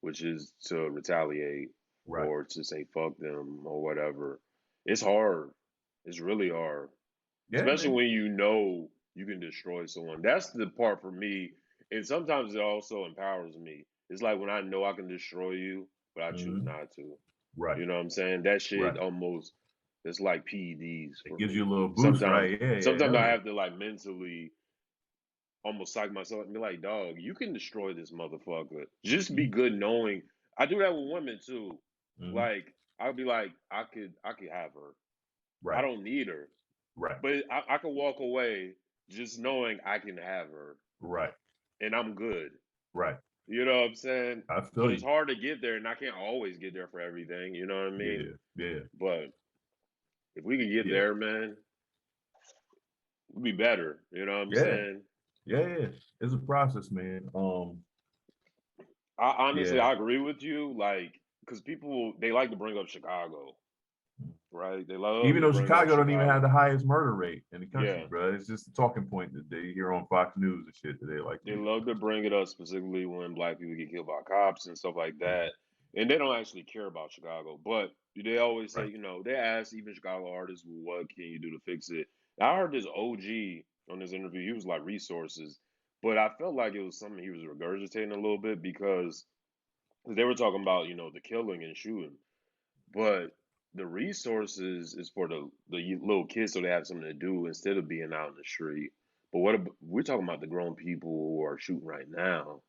which is to retaliate right. or to say fuck them or whatever. It's hard. It's really hard, Yeah, especially man. when you know you can destroy someone. That's the part for me, and sometimes it also empowers me. It's like when I know I can destroy you, but I choose Mhm. not to. Right, You know what I'm saying? That shit right. almost it's like PEDs It for gives you a me. little boost, Sometimes, right? Yeah, yeah, sometimes hell I yeah. have to like mentally almost psych myself and be like, dog, you can destroy this motherfucker. Just be Mhm. good knowing. I do that with women too. Mhm. Like I'll be like, I could have her. I Right, don't need her. right, But I can walk away just knowing I can have her right, and I'm good. right. You know what I'm saying? I But feel it's you. hard to get there, and I can't always get there for everything. You know what I mean? Yeah, yeah, But if we could get yeah, there, man, we'd be better. You know what I'm yeah, saying? yeah, yeah. It's a process, man. I honestly, Yeah. I agree with you. Like, because people they like to bring up Chicago, right? They love Even to though bring up Chicago don't even have the Chicago. highest murder rate in the country, Yeah, bro. It's just a talking point that they hear on Fox News and shit that they like to they use. love to bring it up specifically when black people get killed by cops and stuff like Mhm. that. And they don't actually care about Chicago. But they always say, Right. you know, they ask even Chicago artists, well, what can you do to fix it? I heard this OG on this interview, he was like resources. But I felt like it was something he was regurgitating a little bit because they were talking about, you know, the killing and shooting. But the resources is for the little kids so they have something to do instead of being out in the street. But we're talking about the grown people who are shooting right now,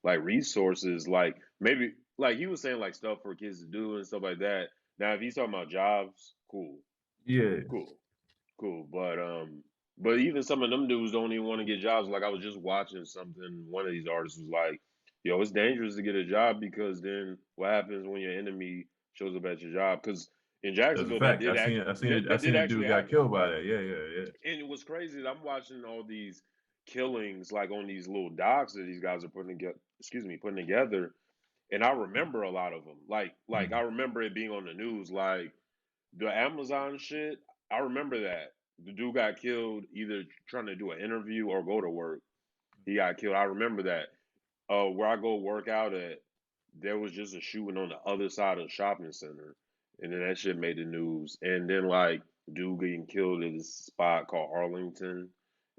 like resources, like maybe like he was saying like stuff for kids to do and stuff like that. Now, if he's talking about jobs, cool, Yeah, cool. Cool, but even some of them dudes don't even want to get jobs. Like I was just watching something. One of these artists was like, "Yo, it's dangerous to get a job because then what happens when your enemy shows up at your job?" Because in that's a Jacksonville, fact. I that seen did a actually dude got happen. killed by that. Yeah, yeah, yeah. And it was crazy that I'm watching all these killings like on these little docs that these guys are putting together. Excuse me, putting together, and I remember a lot of them. Like I Mm. remember it being on the news. Like the Amazon shit, I remember that. The dude got killed either trying to do an interview or go to work. He got killed. I remember that. Where I go work out at, there was just a shooting on the other side of the shopping center. And then that shit made the news. And then like dude getting killed at this spot called Arlington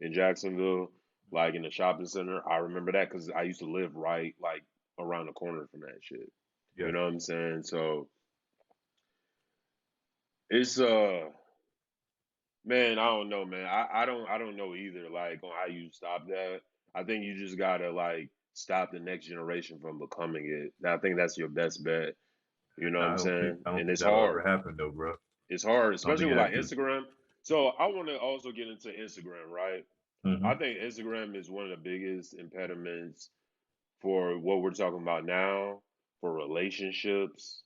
in Jacksonville, like in the shopping center. I remember that because I used to live right like around the corner from that shit. Yeah. You know what I'm saying? So it's man, I don't know, man. I don't know either, like on how you stop that. I think you just gotta like stop the next generation from becoming it. I think that's your best bet. You know what I'm saying? I don't And think it's that'll ever hard. happen though, bro. It's hard, I don't especially think with that like because Instagram. So I want to also get into Instagram, right? I mm-hmm. think Instagram is one of the biggest impediments for what we're talking about now, for relationships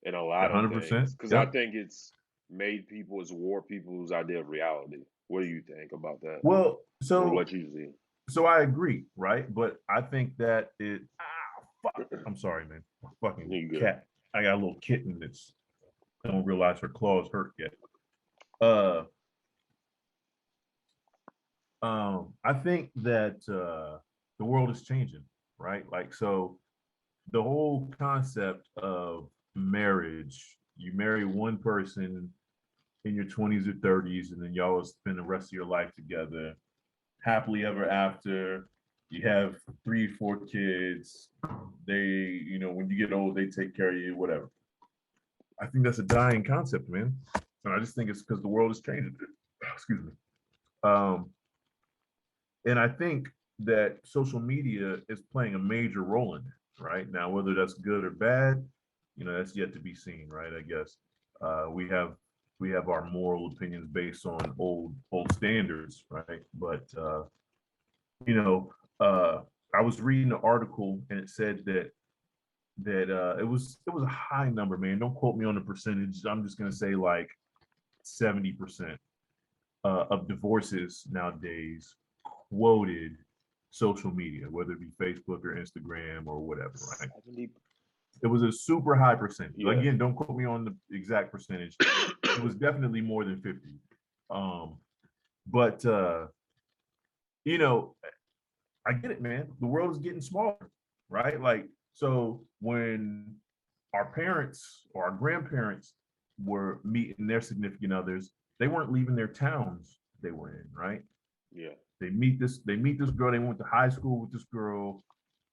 and a lot of 100%. things. Because I Yep. think it's made people, it's warped people's idea of reality. What do you think about that? Well, Or what you see? so I agree, right? But I think that it. Fuck. I'm sorry, man. My fucking You good? cat. I got a little kitten that's I don't realize her claws hurt yet. Uh, I think that the world is changing, right? Like, so the whole concept of marriage, you marry one person in your 20s or 30s, and then y'all will spend the rest of your life together, happily ever after. You have 3, 4 kids. They, when you get old, they take care of you, whatever. I think that's a dying concept, man. And I just think it's because the world is changing. Excuse me. Um, and I think that social media is playing a major role in it, right? Now, whether that's good or bad, that's yet to be seen, right? I guess we have our moral opinions based on old standards, right? But you know, uh, I was reading an article and it said that it was a high number, man. Don't quote me on the percentage. I'm just gonna say like 70% of divorces nowadays quoted social media, whether it be Facebook or Instagram or whatever, right? 70. It was a super high percentage. Yeah. Again, don't quote me on the exact percentage. It was definitely more than 50. Um, but you know, I get it, man. The world is getting smaller, right? Like, so when our parents or our grandparents were meeting their significant others, they weren't leaving their towns they were in, right? Yeah. They meet this girl, they went to high school with this girl,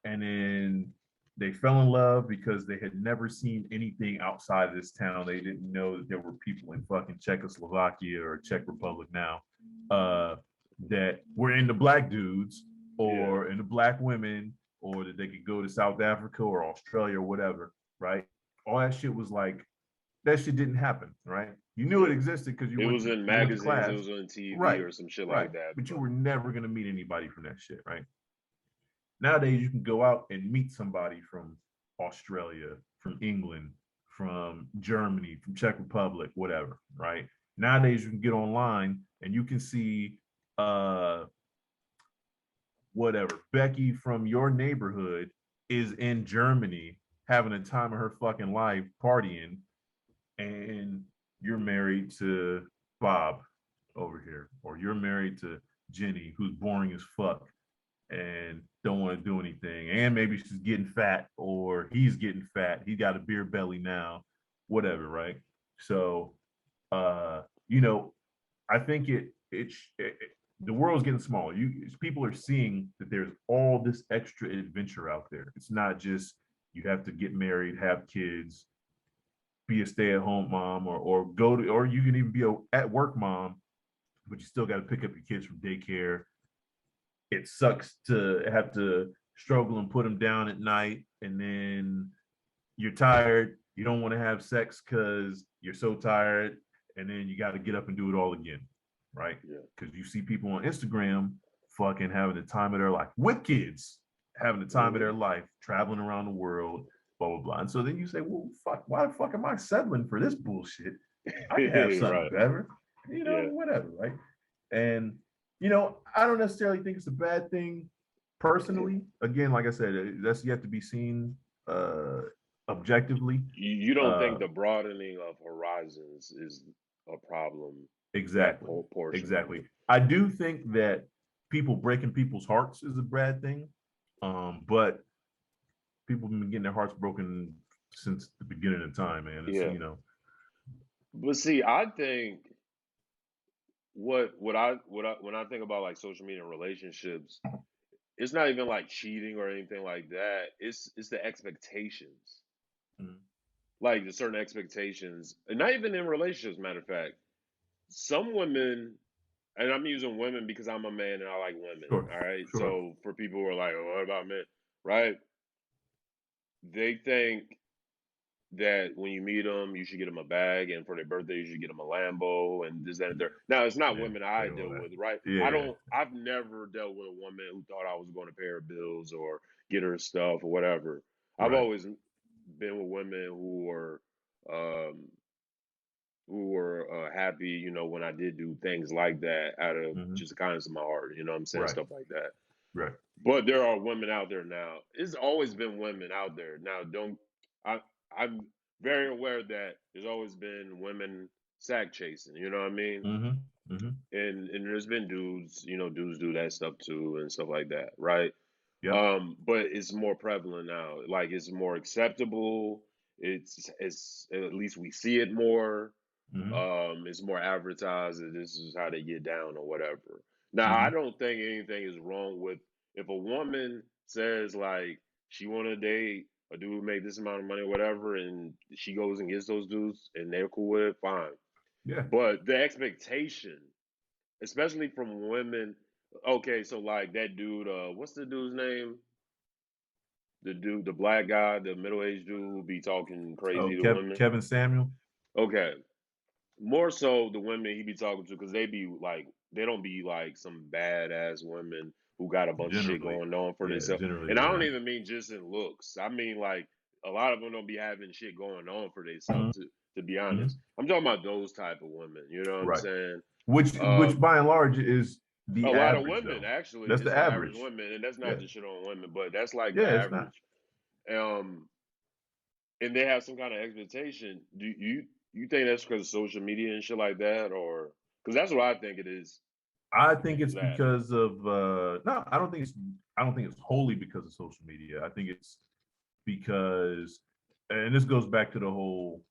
and then they fell in love because they had never seen anything outside of this town. They didn't know that there were people in fucking Czechoslovakia or Czech Republic now that were into black dudes Yeah. or into black women, or that they could go to South Africa or Australia or whatever, right? All that shit was like that shit didn't happen, right? You knew it Yeah. existed because you It went was to in you went to magazines, it class, was on TV right? or some shit Right. like that, But you but were never gonna meet anybody from that shit, right? Nowadays, you can go out and meet somebody from Australia, from England, from Germany, from Czech Republic, whatever, right? Nowadays, you can get online and you can see whatever Becky from your neighborhood is in Germany having a time of her fucking life partying, and you're married to Bob over here, or you're married to Jenny, who's boring as fuck and don't want to do anything. And maybe she's getting fat or he's getting fat. He got a beer belly now, whatever, right? So, uh, you know, I think the world's getting smaller. People are seeing that there's all this extra adventure out there. It's not just you have to get married, have kids, be a stay-at-home mom, or go to, or you can even be a at work mom, but you still got to pick up your kids from daycare. It sucks to have to struggle and put them down at night, and then you're tired. You don't want to have sex because you're so tired, and then you got to get up and do it all again, right? Yeah. Because you see people on Instagram fucking having the time of their life with kids, having the time of their life, traveling around the world, blah blah blah. And so then you say, well, fuck, why the fuck am I settling for this bullshit? I can have something Right. better, Yeah. whatever, right? And I don't necessarily think it's a bad thing personally. Again, like I said, that's yet to be seen objectively. You don't think Uh, the broadening of horizons is a problem? That exactly, portion of exactly. it. I do think that people breaking people's hearts is a bad thing, but people have been getting their hearts broken since the beginning of time, man. It's Yeah. But see, I think what I when I think about like social media and relationships, it's not even like cheating or anything like that. It's the expectations. Mhm. Like the certain expectations. And not even in relationships, matter of fact. Some women, and I'm using women because I'm a man and I like women. Sure, All right. sure. So for people who are like, oh, what about men? Right? They think that when you meet them, you should get them a bag, and for their birthday, you should get them a Lambo, and this, that, and there. Now, it's not Yeah, women I say all deal that. with, right? Yeah. I've never dealt with a woman who thought I was going to pay her bills or get her stuff or whatever. I've Right. always been with women um, who were happy, when I did do things like that out of Hmm. just the kindness of my heart, you know what I'm saying? Right. Stuff like that. Right. But there are women out there now. It's always been women out there. Now, don't I? I'm very aware that there's always been women sack chasing. You know what I mean? Hmm. Hmm. And there's been dudes. Dudes do that stuff too and stuff like that, right? Yep. But it's more prevalent now. Like it's more acceptable. It's at least we see it more. Hmm. It's more advertised that this is how they get down or whatever. Now, I Hmm. don't think anything is wrong with if a woman says like she want to date a dude who make this amount of money or whatever, and she goes and gets those dudes and they're cool with it, fine. Yeah. But the expectation, especially from women, okay, so like that dude, what's the dude's name? The dude, the black guy, the middle-aged dude who be talking Oh, crazy to women. Kevin Samuel. Okay, more so the women he be talking to because they be like they don't be like some badass women who got a bunch of shit Generally. going on for Yeah. themselves. Generally, And I don't yeah. even mean just in looks. I mean like a lot of them don't be having shit going on for themselves. Hmm. To be Hmm. honest, I'm talking about those type of women. You know what I'm Right. saying? Which Um, by and large is a the lot of average women though. actually That's is the the average average. women, and that's not Yeah. just shit on women, but that's like the Yeah. It's not. average. Um, and they have some kind of expectation. Do you think that's because of social media and shit like that, or because that's what I think it is? I think Is it's that because of no, I don't think it's wholly because of social media. I think it's because, and this goes back to the whole,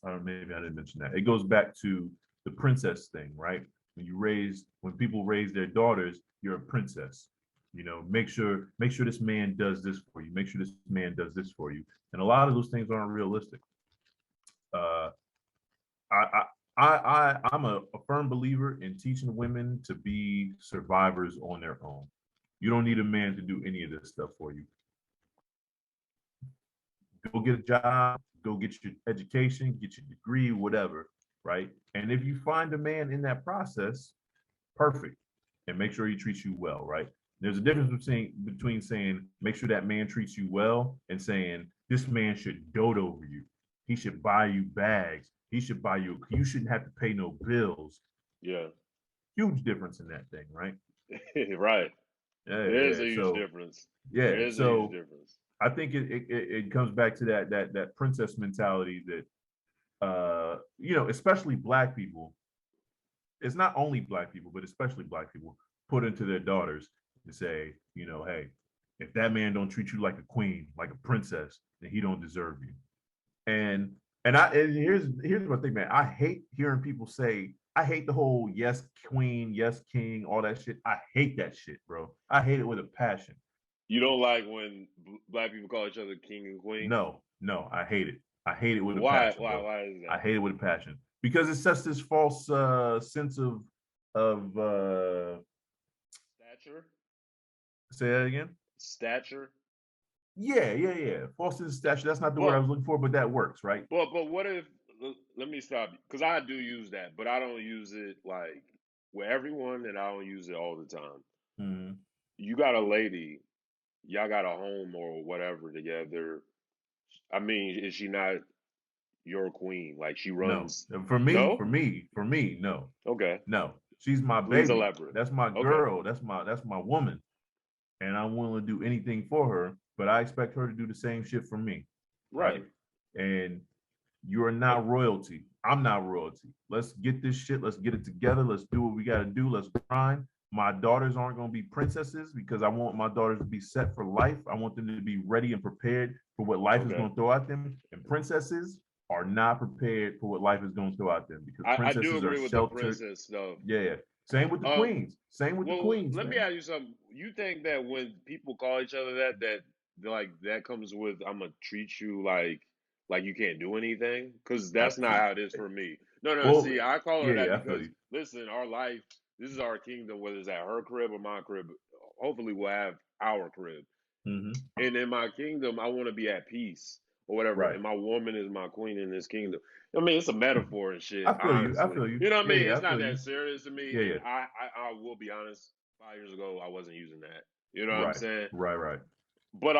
maybe I didn't mention that. It goes back to the princess thing, right? When people raise their daughters, you're a princess. Make sure this man does this for you. Make sure this man does this for you. And a lot of those things aren't realistic. Uh, I, I'm a firm believer in teaching women to be survivors on their own. You don't need a man to do any of this stuff for you. Go get a job, go get your education, get your degree, whatever, right? And if you find a man in that process, perfect. And make sure he treats you well, right? There's a difference between saying make sure that man treats you well and saying this man should dote over you. He should buy you bags. You shouldn't have to pay no bills. yeah, Huge difference in that thing, right? right? Yeah, There is yeah. a huge So difference. There yeah, is a huge so difference. I think it comes back to that princess mentality that especially black people. It's not only black people, but especially black people put into their daughters to say, hey, if that man don't treat you like a queen, like a princess, then he don't deserve you. And here's my thing, man. I hate hearing people say, I hate the whole yes queen, yes king, all that shit. I hate that shit, bro. I hate it with a passion. You don't like when black people call each other king and queen? No, no, I hate it. I hate it with a Why? passion, Why? bro. Why is I that? hate it with a passion because it sets this false sense of Stature? say that again. Stature? Yeah. False sense of stature. That's not the word I But was looking for, but that works, right? but what if? Let me stop you because I do use that, but I don't use it like with everyone, and I don't use it all the time. Mm-hmm. You got a lady, y'all got a home or whatever together. I mean, is she not your queen? Like she No, runs? for No? me, no, Okay. no. She's my Please baby. elaborate. That's my Okay. girl. That's my woman, and I'm willing to do anything for her. But I expect her to do the same shit for me, right? Right. And you're Uh, not royalty. I'm not royalty. Let's get this shit. Let's get it together. Let's do what we got to do. Let's grind. My daughters aren't going to be princesses because I want my daughters to be set for life. I want them to be ready and prepared for what life is okay. going to throw at them. And princesses are not prepared for what life is going to throw at them because I do princesses are agree with the sheltered. princess stuff. Yeah. Same with the Um, queens. Same with the well, queens, let me man. ask you something. You think that when people call each other that like that comes with I'm gonna treat you like you can't do anything? Because I, that's not how it is for me. No, no. well, See, I call her that yeah, I feel because you. listen, our life, this is our kingdom. Whether it's at her crib or my crib, hopefully we'll have our crib. Mm-hmm. And in my kingdom, I want to be at peace or whatever. Right. And my woman is my queen in this kingdom. I mean, it's a metaphor and shit, I feel you. I honestly. feel you. You know what I mean? Yeah, It's I not feel you. that serious to me. Yeah, yeah. And I will be honest, 5 years ago, I wasn't using that. You know what I'm Right, saying? right. But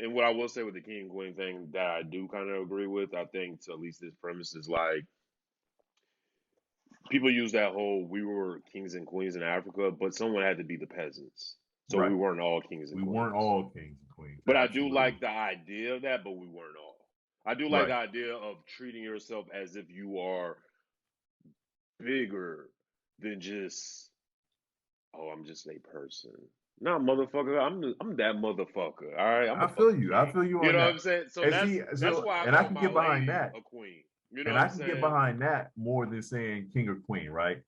and what I will say with the king and queen thing that I do kind of agree with, I think to at least this premise is like people use that whole we were kings and queens in Africa, but someone had to be the peasants. So we Right. weren't all kings and We weren't queens. all kings and queens. But I do Absolutely. like the idea of that, but we weren't all. I do like Right. the idea of treating yourself as if you are bigger than just, oh, I'm just a person. Nah, motherfucker, I'm that motherfucker. All right, I'm a I feel fucking you. I king. feel you You on know what that. I'm saying? So And that's see, that's so why I and I call can my get behind lady that. a queen. You know And what I I'm can get saying? behind that more than saying king or queen, right?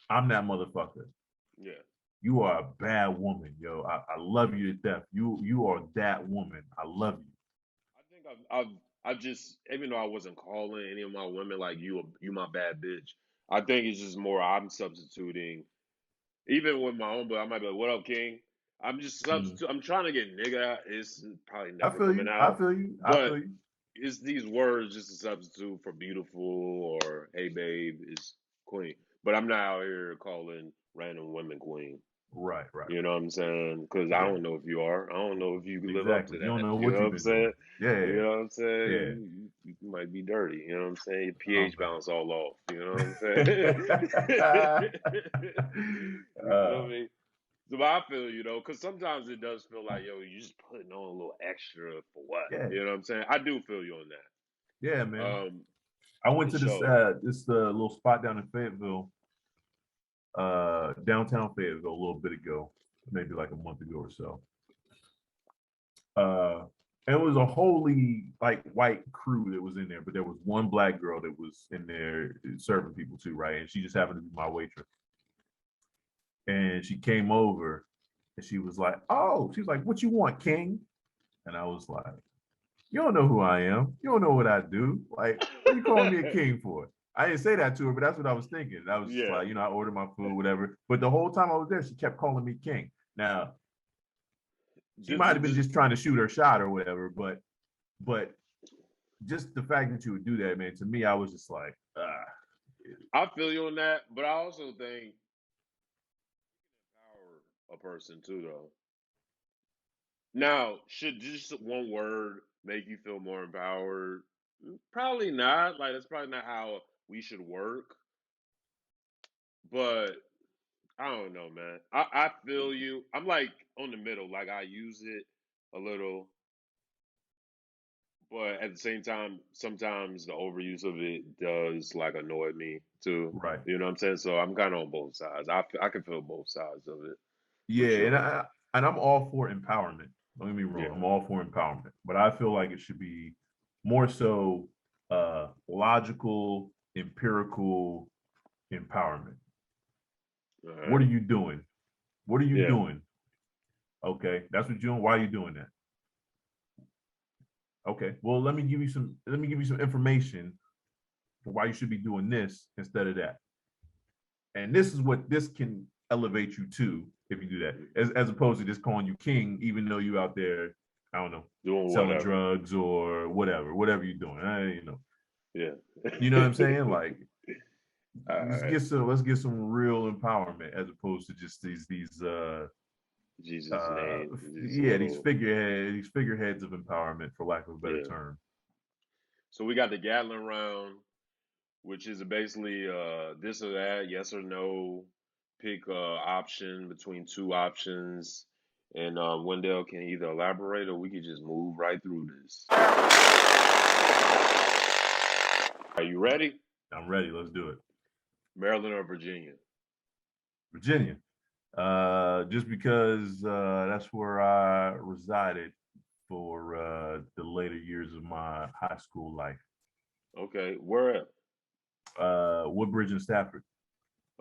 I'm that motherfucker. Yeah. You are a bad woman, yo. I love you to death. You are that woman. I love you. I think I've just even though I wasn't calling any of my women like you my bad bitch. I think it's just more I'm substituting. Even with my own boy, I might be like, "What up, King?" I'm just Mm. substitute. I'm trying to get nigga out. It's probably I never feel coming you. I out, feel you. I but feel you. it's these words just a substitute for beautiful or hey babe is queen. But I'm not out here calling random women queen. Right. You know what I'm saying? Because I Yeah. don't know if you are. I don't know if you can live up Exactly. to You don't that. know You what know what you've I'm been saying? doing. Yeah. You know what I'm saying? Yeah. You might be dirty. You know what I'm saying? Your Oh pH man. balance all off. You know what I'm saying? You feel uh, me? So I feel you know, because sometimes it does feel like yo, you just putting on a little extra for what? yeah. You know what I'm saying? I do feel you on that. Yeah, man. Um, I went for to this sure. little spot down in Fayetteville, downtown Fayetteville a little bit ago, maybe like a month ago or so. Uh, and it was a wholly like white crew that was in there, but there was one black girl that was in there serving people too, right? And she just happened to be my waitress. And she came over and she was like, "Oh," she was like, "What you want, King?" And I was like, "You don't know who I am. You don't know what I do. Like, what are you calling me a king for?" I didn't say that to her, but that's what I was thinking. I was just Yeah. like, I ordered my food, whatever. But the whole time I was there, she kept calling me king. Now, she might have been Just just trying to shoot her shot or whatever, but just the fact that you would do that, man, to me, I was just like, I feel you on that, but I also think empower a person too, though. Now, should just one word make you feel more empowered? Probably not. Like that's probably not how we should work. But I don't know, man. I feel you. I'm like on the middle. Like I use it a little, but at the same time, sometimes the overuse of it does like annoy me too. right. You know what I'm saying? So I'm kind of on both sides. I can feel both sides of it for Yeah, sure. and I'm all for empowerment. Don't get me wrong, Yeah. I'm all for empowerment, but I feel like it should be more so logical, empirical empowerment. All What are right. you doing? What are you Yeah. doing? Okay, that's what you're doing. Why are you doing that? Okay. Well, let me give you some. Let me give you some information for why you should be doing this instead of that. And this is what this can elevate you to if you do that, as opposed to just calling you king, even though you out there, I don't know, Doing selling whatever. drugs or whatever you're doing. Yeah. You know what I'm saying? Like, All right. let's get some real empowerment as opposed to just these Jesus' name. These yeah, little these figureheads of empowerment, for lack of a better yeah. term. So we got the Gatling round, which is basically this or that, yes or no. Pick option between two options, and Wendell can either elaborate or we could just move right through this. Are you ready? I'm ready. Let's do it. Maryland or Virginia? Virginia. Just because that's where I resided for the later years of my high school life. Okay, where at? Woodbridge and Stafford.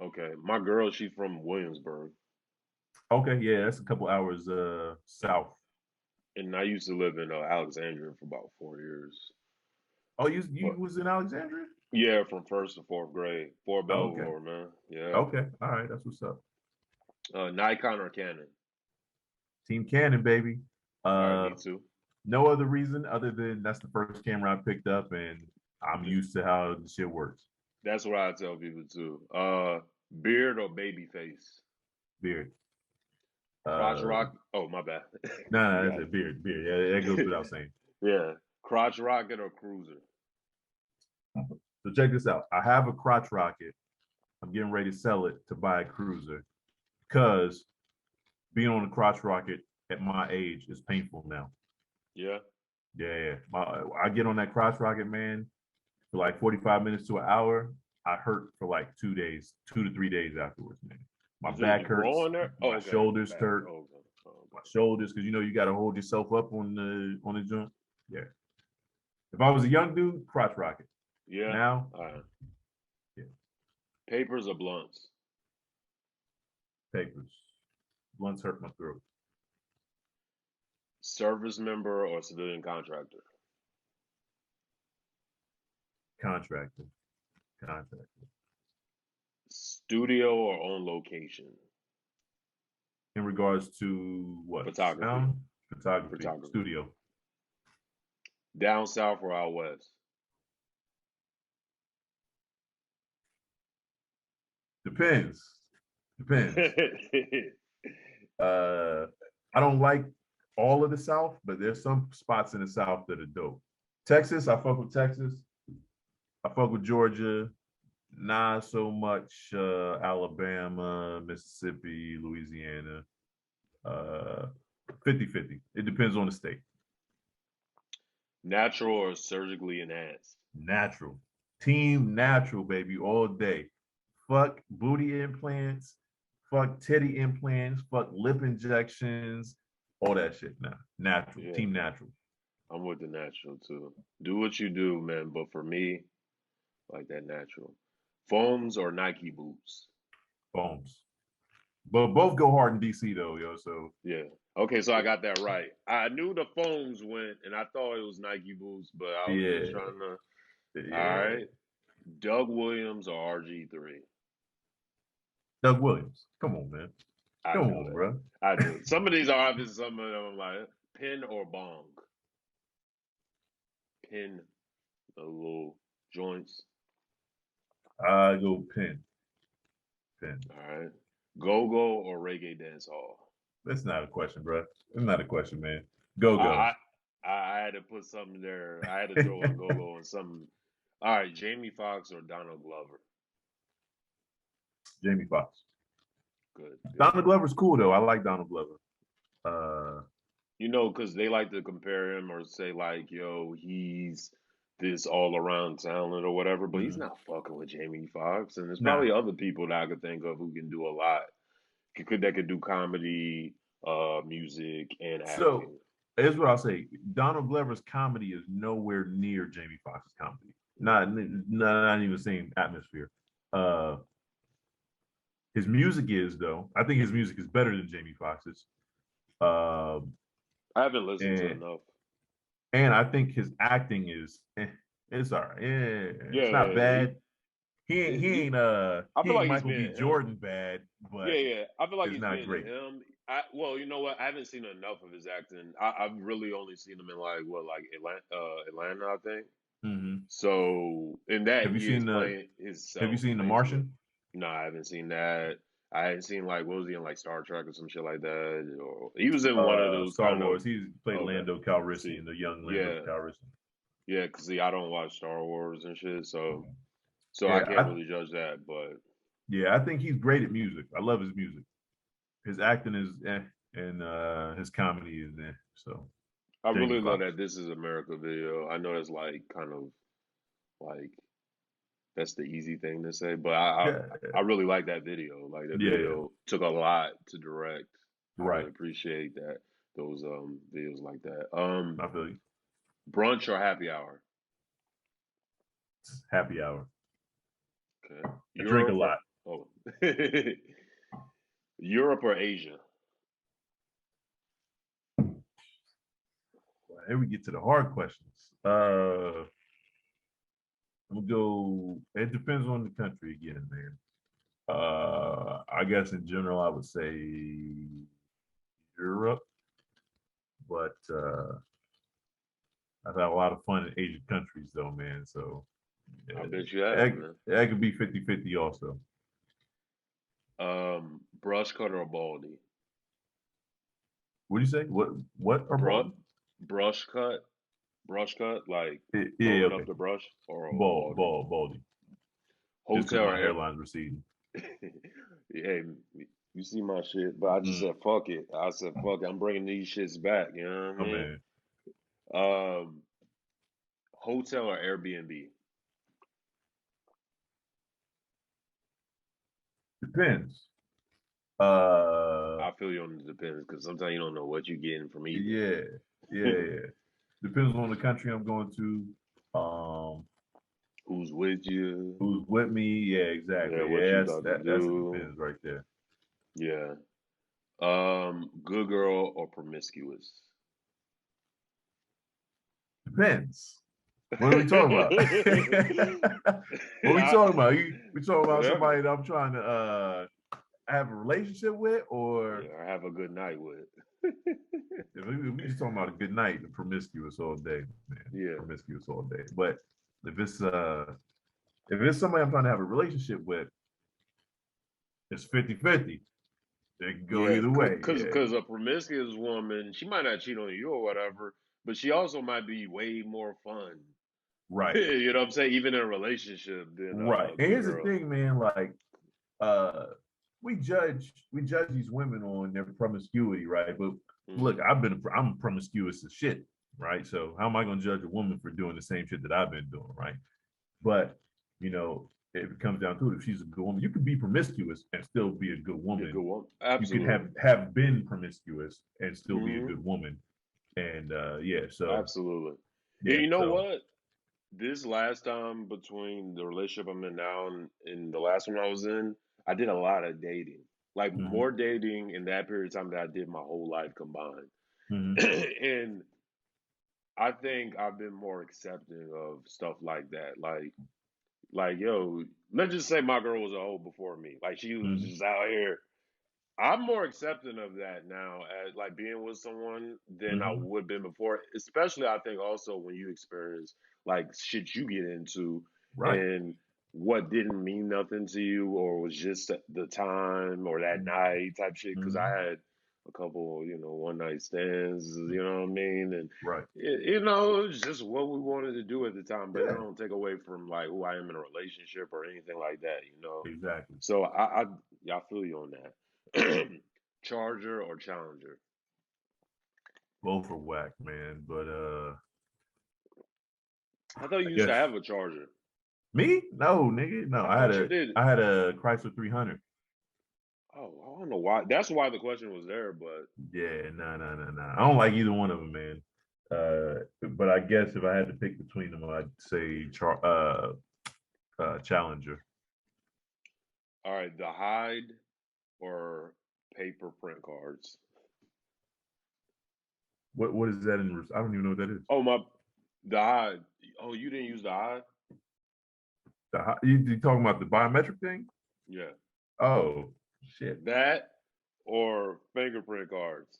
Okay, my girl, she's from Williamsburg, Okay, yeah, that's a couple hours south. and I used to live in Alexandria for about 4 years. Oh, you But was in Alexandria? yeah, from first to fourth grade, Fort Oh, okay, Belvoir, man. Yeah. okay, all right, that's what's up. Nikon or Canon? Team Cannon, baby. All right, Uh, me too. no other reason other than that's the first camera I picked up, and I'm used to how the shit works. That's what I tell people too. Beard or baby face? Beard. Crotch Uh, rock. Oh, my bad. no, You that's got a beard. Yeah, that goes it. without saying. Yeah. Crotch rocket or cruiser? So check this out. I have a crotch rocket. I'm getting ready to sell it to buy a cruiser because being on a crotch rocket at my age is painful now. Yeah. Yeah. I get on that crotch rocket, man, for like 45 minutes to an hour. I hurt for like 2 days, 2 to 3 days afterwards, man. My You back grow hurts, on there? Oh, my okay. shoulders Back. hurt, Oh, okay. Oh, my okay. shoulders, because you got to hold yourself up on the jump. Yeah. If I was a young dude, crotch rocket. Yeah. Now, All right. yeah, Papers or blunts? papers. Blunts hurt my throat. Service member or civilian contractor? Contractor. Contractor. Studio or on location? In regards to what? Photography. Sound? Photography. Photography. Studio. Down south or out west? Depends. Depends. I don't like all of the South, but there's some spots in the South that are dope. Texas, I fuck with Texas. I fuck with Georgia. Not so much Alabama, Mississippi, Louisiana. Uh 50-50. It depends on the state. Natural or surgically enhanced? Natural. Team natural, baby, all day. Fuck booty implants, fuck titty implants, fuck lip injections, all that shit now. Natural. Yeah, Team natural. I'm with the natural too. Do what you do, man. But for me, like that natural. Foams or Nike boots? Bones. But both go hard in DC though, yo. So Yeah. Okay, so I got that right. I knew the foams went, and I thought it was Nike boots, but I was just yeah, trying to. All yeah. right. Doug Williams or RG3? Doug Williams. Come on, man. I Come knew on, that. bro. I knew. Some of these are obvious. Some of them I'm like pin or bong. Pin, the little joints. I go pin. Pin. All right. Go go or reggae dance hall. That's not a question, bro. It's not a question, man. Go I, go. I I had to put something there. I had to throw in go go and something. All right, Jamie Foxx or Donald Glover. Jamie Foxx. Good, good. Donald Glover's cool though. I like Donald Glover. Uh, Because they like to compare him or say like, "Yo, he's this all around talent or whatever," but he's mm, not fucking with Jamie Foxx. And there's nah. probably other people that I could think of who can do a lot. That could do comedy, music, and So acting. here's what I'll say. Donald Glover's comedy is nowhere near Jamie Foxx's comedy. Not even the same atmosphere. Uh, his music is though. I think his music is better than Jamie Foxx's. Um, I haven't listened to and enough. And I think his acting is it's all right. Yeah, it's not Yeah, bad. I He feel ain't like he's Michael B. being him. Jordan bad, Yeah, but yeah. I feel like it's he's not being great. him. Well, you know what? I haven't seen enough of his acting. I've really only seen him in like what, like Atlanta, I think. Hmm. So in that Have you he is seen the playing Have you himself, seen The basically. Martian? No, I haven't seen that. I hadn't seen like what was he in like Star Trek or some shit like that. Or he was in one of those Star kind of Wars. He played okay. Lando See, Calrissian, the young Lando yeah, Calrissian. yeah. Cause see, I don't watch Star Wars and shit, so I Yeah, can't really judge that. But I think he's great at music. I love his music. His acting is and his comedy is So I Jamie really love Foxx. that This Is America video. I know that's like kind of like that's the easy thing to say, but Yeah, I really like that video. Like the yeah, video took a lot to direct. I right. really appreciate that those videos like that. I feel you. Brunch or happy hour? Happy hour. Okay. I drink a Europe or lot. oh Europe or Asia? Here we get to the hard questions. I'm gonna go. It depends on the country again, man. I guess in general, I would say Europe, but I've had a lot of fun in Asian countries, though, man. So I yeah, bet you have, that, man. that could be 50-50 also. Brush cut or baldy? What do you say? What are Bru baldy? brush cut, brush cut, like Yeah, throwing up okay. the brush or Bald, baldy? bald, baldy. Just because Hotel or my air? hairline's receding. Hey, you see my shit, but I just Mm, said fuck it. I said fuck it. I'm bringing these shits back. You know what I oh mean? man, Hotel or Airbnb? depends. Uh, I feel you on the depends because sometimes you don't know what you're getting from either. yeah, yeah. Depends on the country I'm going to. Who's with you? Who's with me? Yeah, Yeah, exactly. what you Yeah, about to that's a do? depends right there. Yeah. Good girl or promiscuous? Depends. What are we talking about? What are we talking about? We talking about Whatever. somebody that I'm trying to have a relationship with, or Yeah, or have a good night with. if we just talking about a good night, the promiscuous all day, man. Yeah. Promiscuous all day. But if it's uh if it's somebody I'm trying to have a relationship with, it's 50-50. It can go Yeah, either way. Yeah. cause a promiscuous woman, she might not cheat on you or whatever, but she also might be way more fun. Right. You know what I'm saying? Even in a relationship than Right. a And good here's the girl. thing, man, like uh we judge these women on their promiscuity, right? But look, Hmm. I'm promiscuous as shit, right? So how am I gonna judge a woman for doing the same shit that I've been doing, right? But if it comes down to it, if she's a good woman, you could be promiscuous and still be a good Be a good woman. one. You could Absolutely. have been promiscuous and still be a Hmm. good woman. And yeah, so Absolutely. And yeah, you know so what? This last time between the relationship I'm in now and the last one I was in, I did a lot of dating. Like more mhm, dating in that period of time that I did my whole life combined. mhm, And I think I've been more accepting of stuff like that. Like, yo, let's just say my girl was a hoe before me. Like she was mhm, just out here. I'm more accepting of that now as like being with someone than I mhm. would have been before. Especially I think also when you experience like shit you get into Right. and what didn't mean nothing to you or was just at the time or that night type shit. Because I Mhm. had a couple, one night stands, you know what I mean, and Right. it was just what we wanted to do at the time. But it Yeah, don't take away from like who I am in a relationship or anything like that. exactly. So yeah, I feel you on that. Charger or Challenger? Both are whack, man. But I thought you I used to guess have a Charger. me? No, nigga. No, I I had thought you a did. I had a Chrysler 300. Oh, I don't know why. That's why the question was there, but Yeah, no, no, no, no. I don't like either one of them, man. But I guess if I had to pick between them, I'd say Challenger. all right, the hide or paper print cards. What is that in? I don't even know what that is. Oh my, the eye. Oh, you didn't use the eye? You talking about the biometric thing? Yeah, Oh shit, that or fingerprint cards.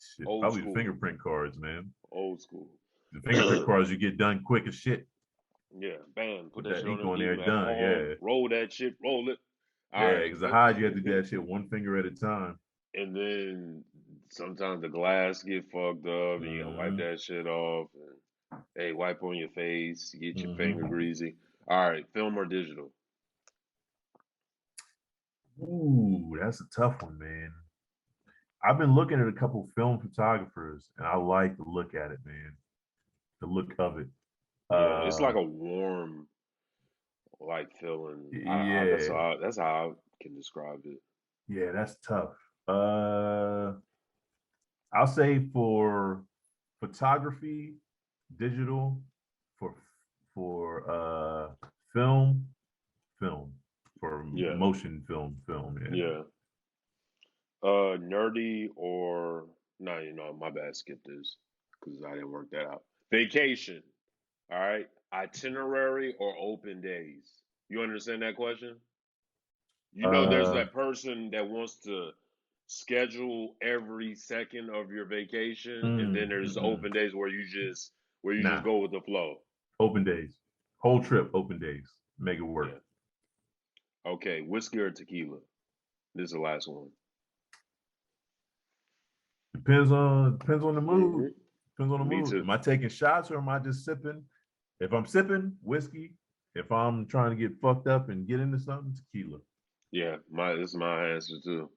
shit. Old Probably the school, fingerprint cards, man. old school. The fingerprint cards you get done quick as shit. Yeah, bam, put Put that that shit on ink them on there, people at done. home. Yeah, Roll that shit, roll it. All yeah. right, Because the highs you have to do that shit one finger at a time. and then sometimes the glass get fucked up, and you gotta wipe Mm-hmm. that shit off. And, hey, wipe on your face, get your finger Mm-hmm. greasy. All right, film or digital? Ooh, that's a tough one, man. I've been looking at a couple film photographers, and I like to look at it, man. The look of it. Yeah, it's Uh, like a warm like feeling. yeah, That's how I can describe it. yeah, that's tough. Uh, I'll say for photography, digital, for film, film, for Yeah, motion film. Yeah. yeah. Nerdy or no, my bad. Skip this because I didn't work that out. Vacation. All right. Itinerary or open days. You understand that question? There's Uh, that person that wants to schedule every second of your vacation, and then there's mm. open days where you just Nah, go with the flow. open days, whole trip, open days, make it work. Yeah. Okay. Whiskey or tequila? This is the last one. Depends on the Hmm. mood. Depends on the Me mood. too. Am I taking shots or am I just sipping? If I'm sipping whiskey, if I'm trying to get fucked up and get into something, tequila. Yeah, this is my answer too.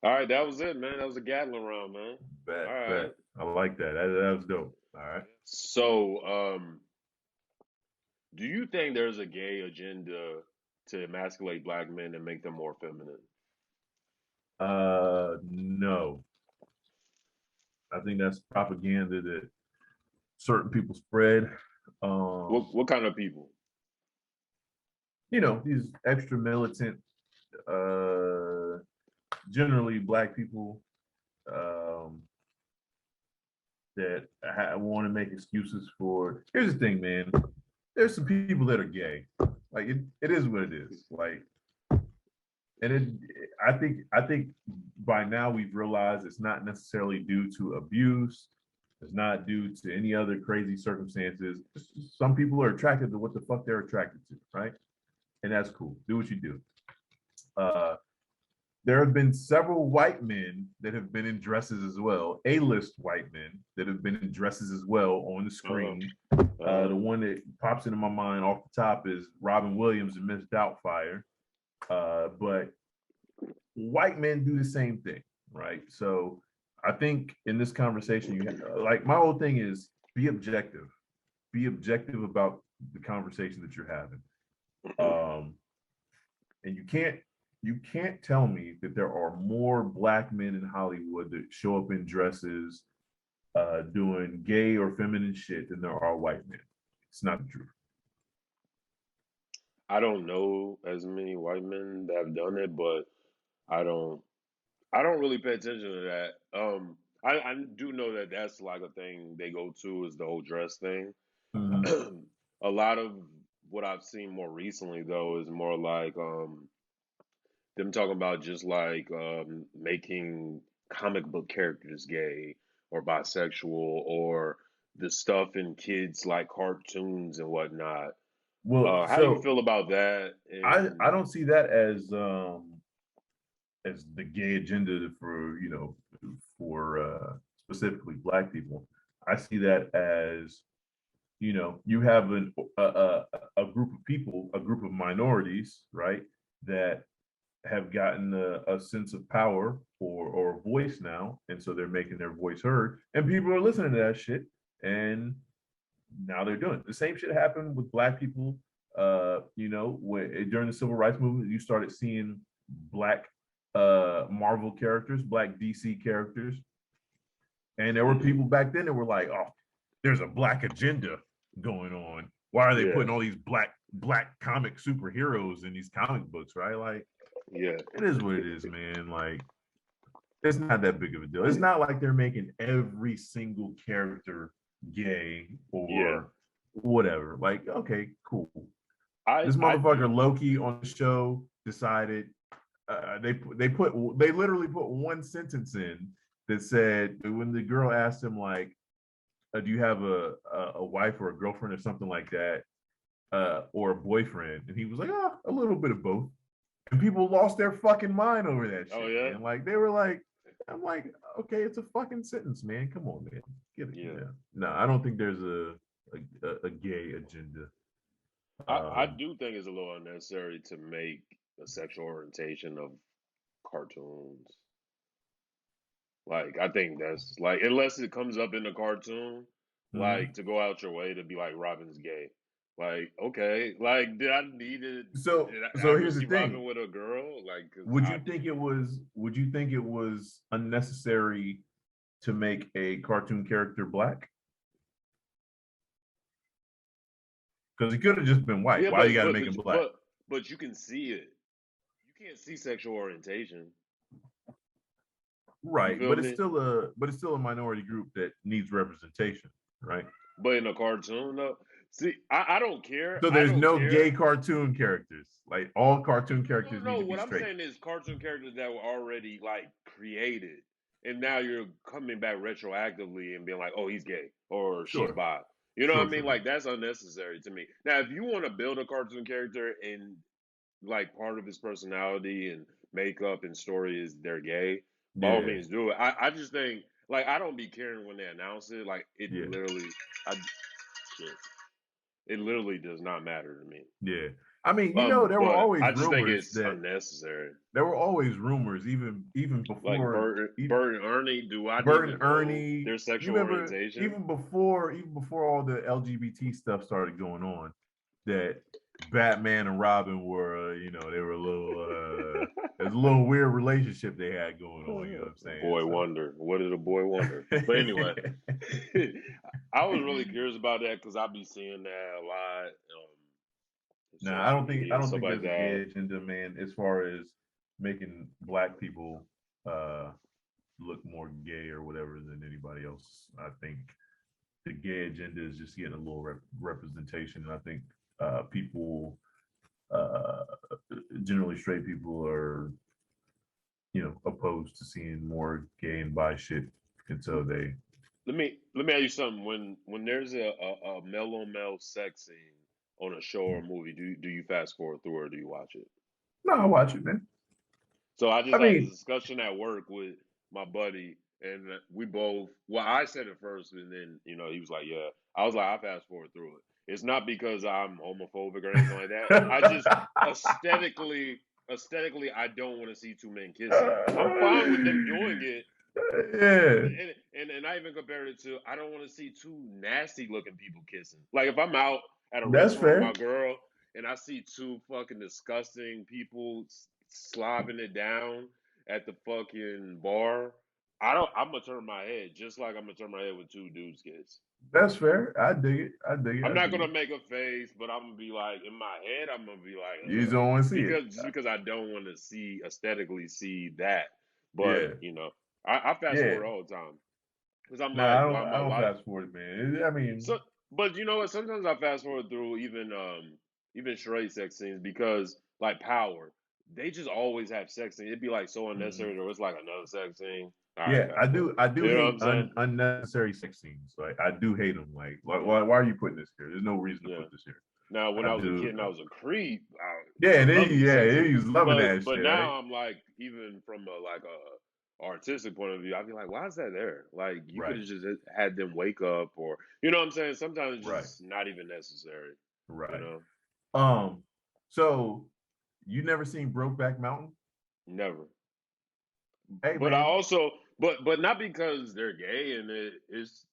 All right, that was it, man. That was a Gatling round, man. All Bet. right. I like that. That was dope. All right. So, do you think there's a gay agenda to emasculate black men and make them more feminine? No. I think that's propaganda that certain people spread. Um, What kind of people? these extra militant, uh, generally black people, um, that want to make excuses for. Here's the thing, man. There's some people that are gay. Like it is what it is. Like, and I think by now we've realized it's not necessarily due to abuse. It's not due to any other crazy circumstances. Some people are attracted to what the fuck they're attracted to, right? And that's cool. Do what you do. Uh, there have been several white men that have been in dresses as well, A-list white men that have been in dresses as well on the Uh, screen. uh, The one that pops into my mind off the top is Robin Williams and Miss Doubtfire. But white men do the same thing, right? So I think in this conversation, like my whole thing is be objective. Be objective about the conversation that you're having. Um, and you can't tell me that there are more black men in Hollywood that show up in dresses doing gay or feminine shit than there are white men. It's not the truth. I don't know as many white men that have done it, but I don't. I don't really pay attention to that. I do know that that's like a thing they go to is the whole dress thing. Mm-hmm. A lot of what I've seen more recently though is more like them talking about just like making comic book characters gay or bisexual or the stuff in kids like cartoons and whatnot. Well, How do you so feel about that? I And don't see that as the gay agenda for specifically black people. I see that as you have a group of people, a group of minorities, right, that have gotten a sense of power or voice now, and so they're making their voice heard, and people are listening to that shit, and now they're doing it. The same shit happened with black people. During the civil rights movement, you started seeing black Marvel characters, black DC characters, and there were mhm, people back then that were like, "Oh, there's a black agenda going on. Why are they yeah, putting all these black comic superheroes in these comic books?" Right? Like, yeah. it is what it is, man. Like, It's not that big of a deal. It's not like they're making every single character gay Yeah, or whatever. Like, okay, cool. I This I do. motherfucker Loki on the show decided they literally put one sentence in that said when the girl asked him like, "Do you have a wife or a girlfriend or something like that, or a boyfriend?" And he was like, "Oh, a little bit of both." And people lost their fucking mind over that Oh shit, yeah, man. Like they were like, I'm like, okay, it's a fucking sentence, man. Come on, man. Get it. yeah. Yeah. No, I don't think there's a gay agenda. I Um, do think it's a little unnecessary to make a sexual orientation of cartoons. Like I think that's like unless it comes up in the cartoon, like mhm. to go out your way to be like Robin's gay. Like okay, like did I need it? So Did I so ever here's the see thing. Robin with a girl? Like because Would I you think didn't. it was unnecessary to make a cartoon character black? Because he could have just been white. Yeah, Why you gotta make him black? but you can see it. You can't see sexual orientation. You Right. feel me? But it's still a minority group that needs representation, right? But in a cartoon, though, see, I don't care. So I there's don't no gay care. cartoon characters. Like all cartoon No, characters need no. to be What I'm straight. saying is cartoon characters that were already like created, and now you're coming back retroactively and being like, "Oh, he's gay" or "She's Sure. bi." You know what I Sure, mean? sure, Like sure. that's unnecessary to me. Now, if you want to build a cartoon character and like part of his personality and makeup and story is they're gay, by all Yeah, means do it. I just think like I don't be caring when they announce it. Like it yeah, literally, I shit, it literally does not matter to me. yeah. I mean, But I just think it's unnecessary. there were always rumors, even Like before Bert and Ernie, do I need Bert to and know Ernie. their You sexual remember orientation? even before all the LGBT stuff started going on, that Batman and Robin were, they were a little. There's a little weird relationship they had going on. You know what I'm saying? Boy So. wonder. What did a boy wonder? But anyway, I was really curious about that because I be seeing that a lot in Nah, I social don't think media I and don't stuff think like there's a gay that. agenda, man, as far as making black people uh look more gay or whatever than anybody else. I think the gay agenda is just getting a little representation, and I think people, uh generally straight people, are opposed to seeing more gay and bi shit, and so they. Let me ask you something. When there's a male on male sex scene on a show or a movie, do you fast forward through or do you watch it? No, I watch it, man. So I I just had a mean, discussion at work with my buddy, and we both. Well, I said it first, and then he was like, "Yeah." I was like, "I fast forward through it." It's not because I'm homophobic or anything like that. I just aesthetically, I don't want to see two men kissing. I'm fine with them doing it, yeah, and I even compared it to I don't want to see two nasty looking people kissing. Like if I'm out at a that's restaurant with my fair. girl and I see two fucking disgusting people slobbing it down at the fucking bar, I don't. I'm gonna turn my head just like I'm gonna turn my head with two dudes kiss. That's fair. I dig it. I dig it. I'm I not dig gonna it. make a face, but I'm gonna be like in my head. I'm gonna be like, You just ugh, don't want to see it. because I don't want to see aesthetically see that. But Yeah. I fast Yeah. forward all the time because I'm No, I like, don't. I'm I a don't lot. fast forward, man. I mean, So, but you know what? Sometimes I fast forward through even straight sex scenes because like Power, they just always have sex scenes. It'd be like so mhm. unnecessary, or it's like another sex scene. All right, Yeah, I fast do. forward. I do You know what hate I'm saying? unnecessary sex scenes. Like I do hate them. Like, Yeah, why are you putting this here? There's no reason to yeah. put this here. Now, when I I was a kid do. and I was a creep, I Yeah, love me sex yeah, scene. he was loving that But shit, right? now I'm like, even from a artistic point of view, I'd be like, why is that there? Like, you could Right, have just had them wake up, or you know what I'm saying? Sometimes it's right, just not even necessary. You right. know, Um, so you never seen Brokeback Mountain? never. Hey, But I man, also, but not because they're gay and it's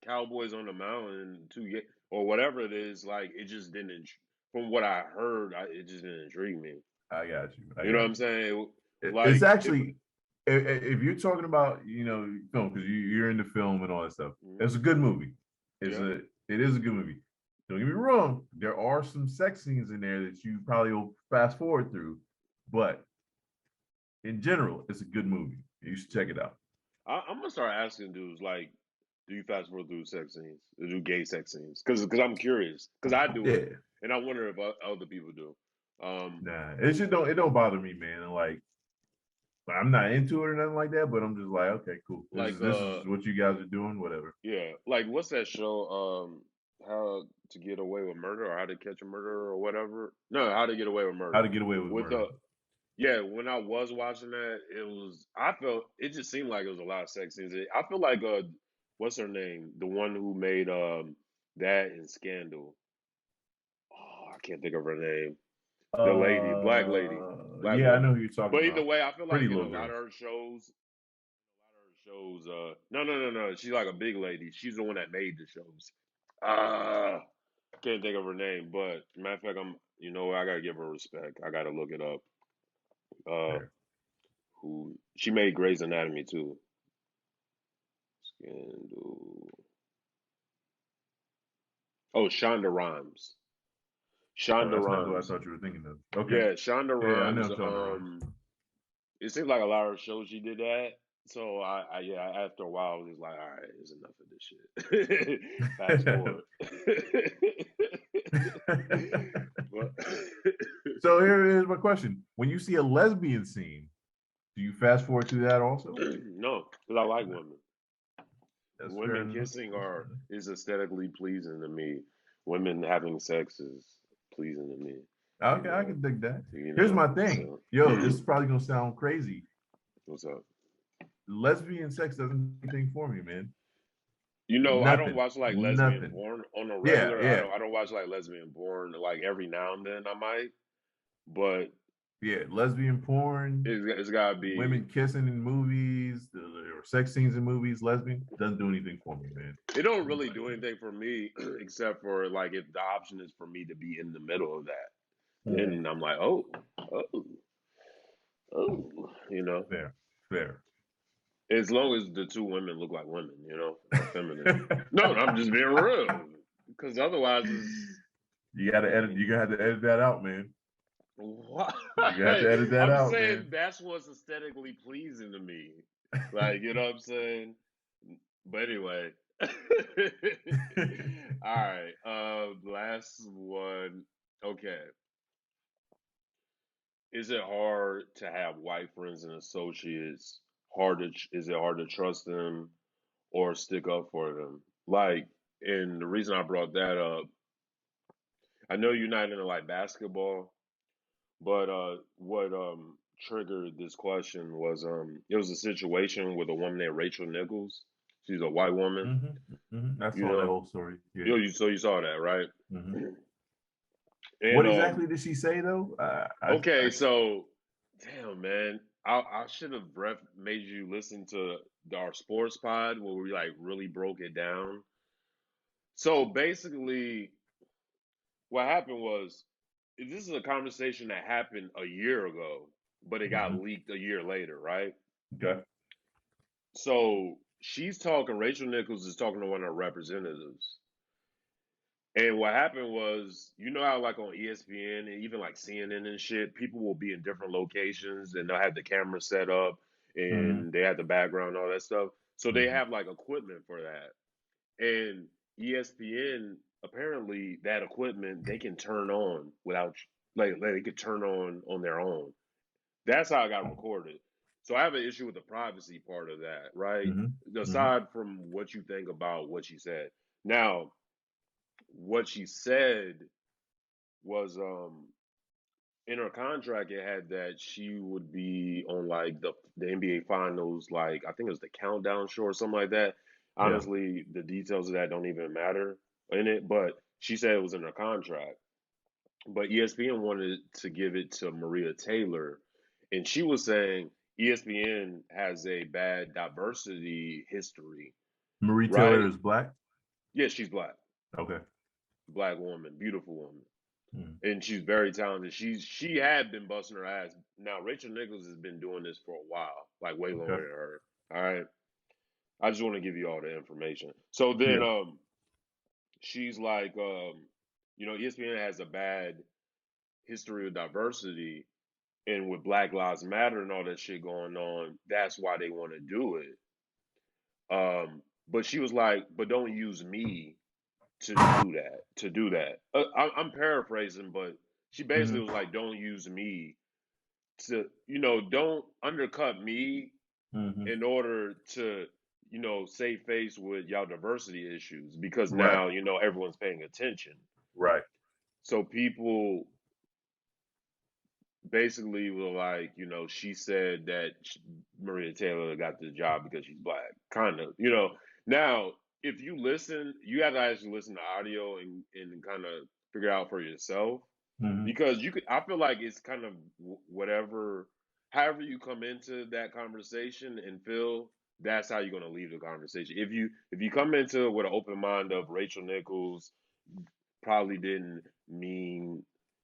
cowboys on the mountain, two gay or whatever it is. Like, it just didn't. From what I heard, it just didn't intrigue me. I got you. I You know what got I'm you. saying? It's Like, if actually, if you're talking about film, because you're into film and all that stuff, mhm, it's a good movie. yeah. It is a good movie. Don't get me wrong, there are some sex scenes in there that you probably will fast forward through, but in general, it's a good movie. You should check it out. I'm gonna start asking dudes like, do you fast forward through sex scenes, do gay sex scenes? Because I'm curious, because I do it, Yeah. and I wonder if other people do. Nah, it don't bother me, man. Like I'm not into it or nothing like that, but I'm just like, okay, cool. This Like is this is what you guys are doing, whatever. yeah, like what's that show? How to Get Away with Murder or How to Catch a Murderer or whatever? No, How to Get Away with How Murder. to Get Away with With Murder. yeah, when I was watching that, I felt it just seemed like it was a lot of sex scenes. I feel like what's her name? The one who made that in Scandal. Oh, I can't think of her name. The lady, black Yeah, I know woman. who you're talking But either about. way, I feel Pretty like in little girl. a lot of her shows, no. She's like a big lady. She's the one that made the shows. Ah, can't think of her name. But matter of fact, I gotta give her respect. I gotta look it up. Uh, Fair. who she made Grey's Anatomy too. Scandal. Oh, Shonda Rhimes. Oh, Shonda that's not who I Rhimes. thought you were thinking of. Okay. Yeah, Shonda Yeah, I know Rhimes. Shonda Rhimes. It seems like a lot of shows she did that. So yeah, after a while, I was just like, all right, it's enough of this shit. Fast forward. But So here is my question: when you see a lesbian scene, do you fast forward to that also? no, because I like women. That's fair Women enough. kissing That's fair are enough. is aesthetically pleasing to me. Women having sex is pleasing to me. You Okay, I know, can dig that. you Here's know. my thing. So, Yo, this is probably gonna sound crazy. what's up? Lesbian sex doesn't do anything for me, man. I don't Nothing. watch like lesbian Nothing. porn on a Yeah, regular. I yeah, don't. I don't watch like lesbian porn. Like every now and then, I might, but yeah. Lesbian porn, it's gotta be. women kissing in movies, or sex scenes in movies, lesbian doesn't do anything for me, man. It don't really do anything for me, except for like if the option is for me to be in the middle of that, Mm. then I'm like, oh, oh, oh, Fair, fair. As long as the two women look like women, or feminine. No, I'm just being real, because otherwise, it's You gotta edit. You gotta have to edit that out, man. why? You got to edit that I'm out, saying man. that's what's aesthetically pleasing to me. Like, you know what I'm saying? But anyway. All right. Last one. Okay. Is it hard to have white friends and associates? Is it hard to trust them or stick up for them? Like, and the reason I brought that up, I know you're not into like basketball, but what triggered this question was it was a situation with a woman named Rachel Nichols. She's a white woman, I you saw that know. whole story. Yeah. You saw that, right? hmm And What exactly did she say though? okay, so damn man, I should have made you listen to our sports pod where we like really broke it down. So basically, what happened was this is a conversation that happened a year ago, but it got hmm leaked a year later, right? Okay. So Rachel Nichols is talking to one of her representatives. And what happened was, you know how like on ESPN and even like CNN and shit, people will be in different locations and they'll have the camera set up hmm and they have the background, all that stuff. So they hmm have like equipment for that. And ESPN, apparently that equipment they can turn on without like they could turn on their own. That's how I got recorded. So I have an issue with the privacy part of that, right? hmm hmm Aside from what you think about what she said. Now, what she said was in her contract it had that she would be on like the NBA finals, like I think it was the countdown show or something like that. Yeah. Honestly, the details of that don't even matter in it, but she said it was in her contract. But ESPN wanted to give it to Maria Taylor, and she was saying ESPN has a bad diversity history, Marie Taylor right? is black. Yeah, she's Okay. black woman, beautiful woman, Mm. and she's very talented. She had been busting her ass. Now Rachel Nichols has been doing this for a while, like way Okay. longer than her. All right, I just want to give you all the information. So then, Yeah. she's like, ESPN has a bad history of diversity. And with Black Lives Matter and all that shit going on, that's why they want to do it. But she was like, but don't use me to do that. To do that, I'm paraphrasing, but she basically Mm-hmm. was like, don't use me to, don't undercut me Mm-hmm. in order to, save face with y'all diversity issues because Right. now, everyone's paying attention. Right. So people basically were like, she said that Maria Taylor got the job because she's black, kind of, Now, if you listen, you have to actually listen to audio and kind of figure out for yourself Mm-hmm. because you could. I feel like it's kind of whatever, however you come into that conversation and feel. That's how you're gonna leave the conversation. If you come into it with an open mind of Rachel Nichols probably didn't mean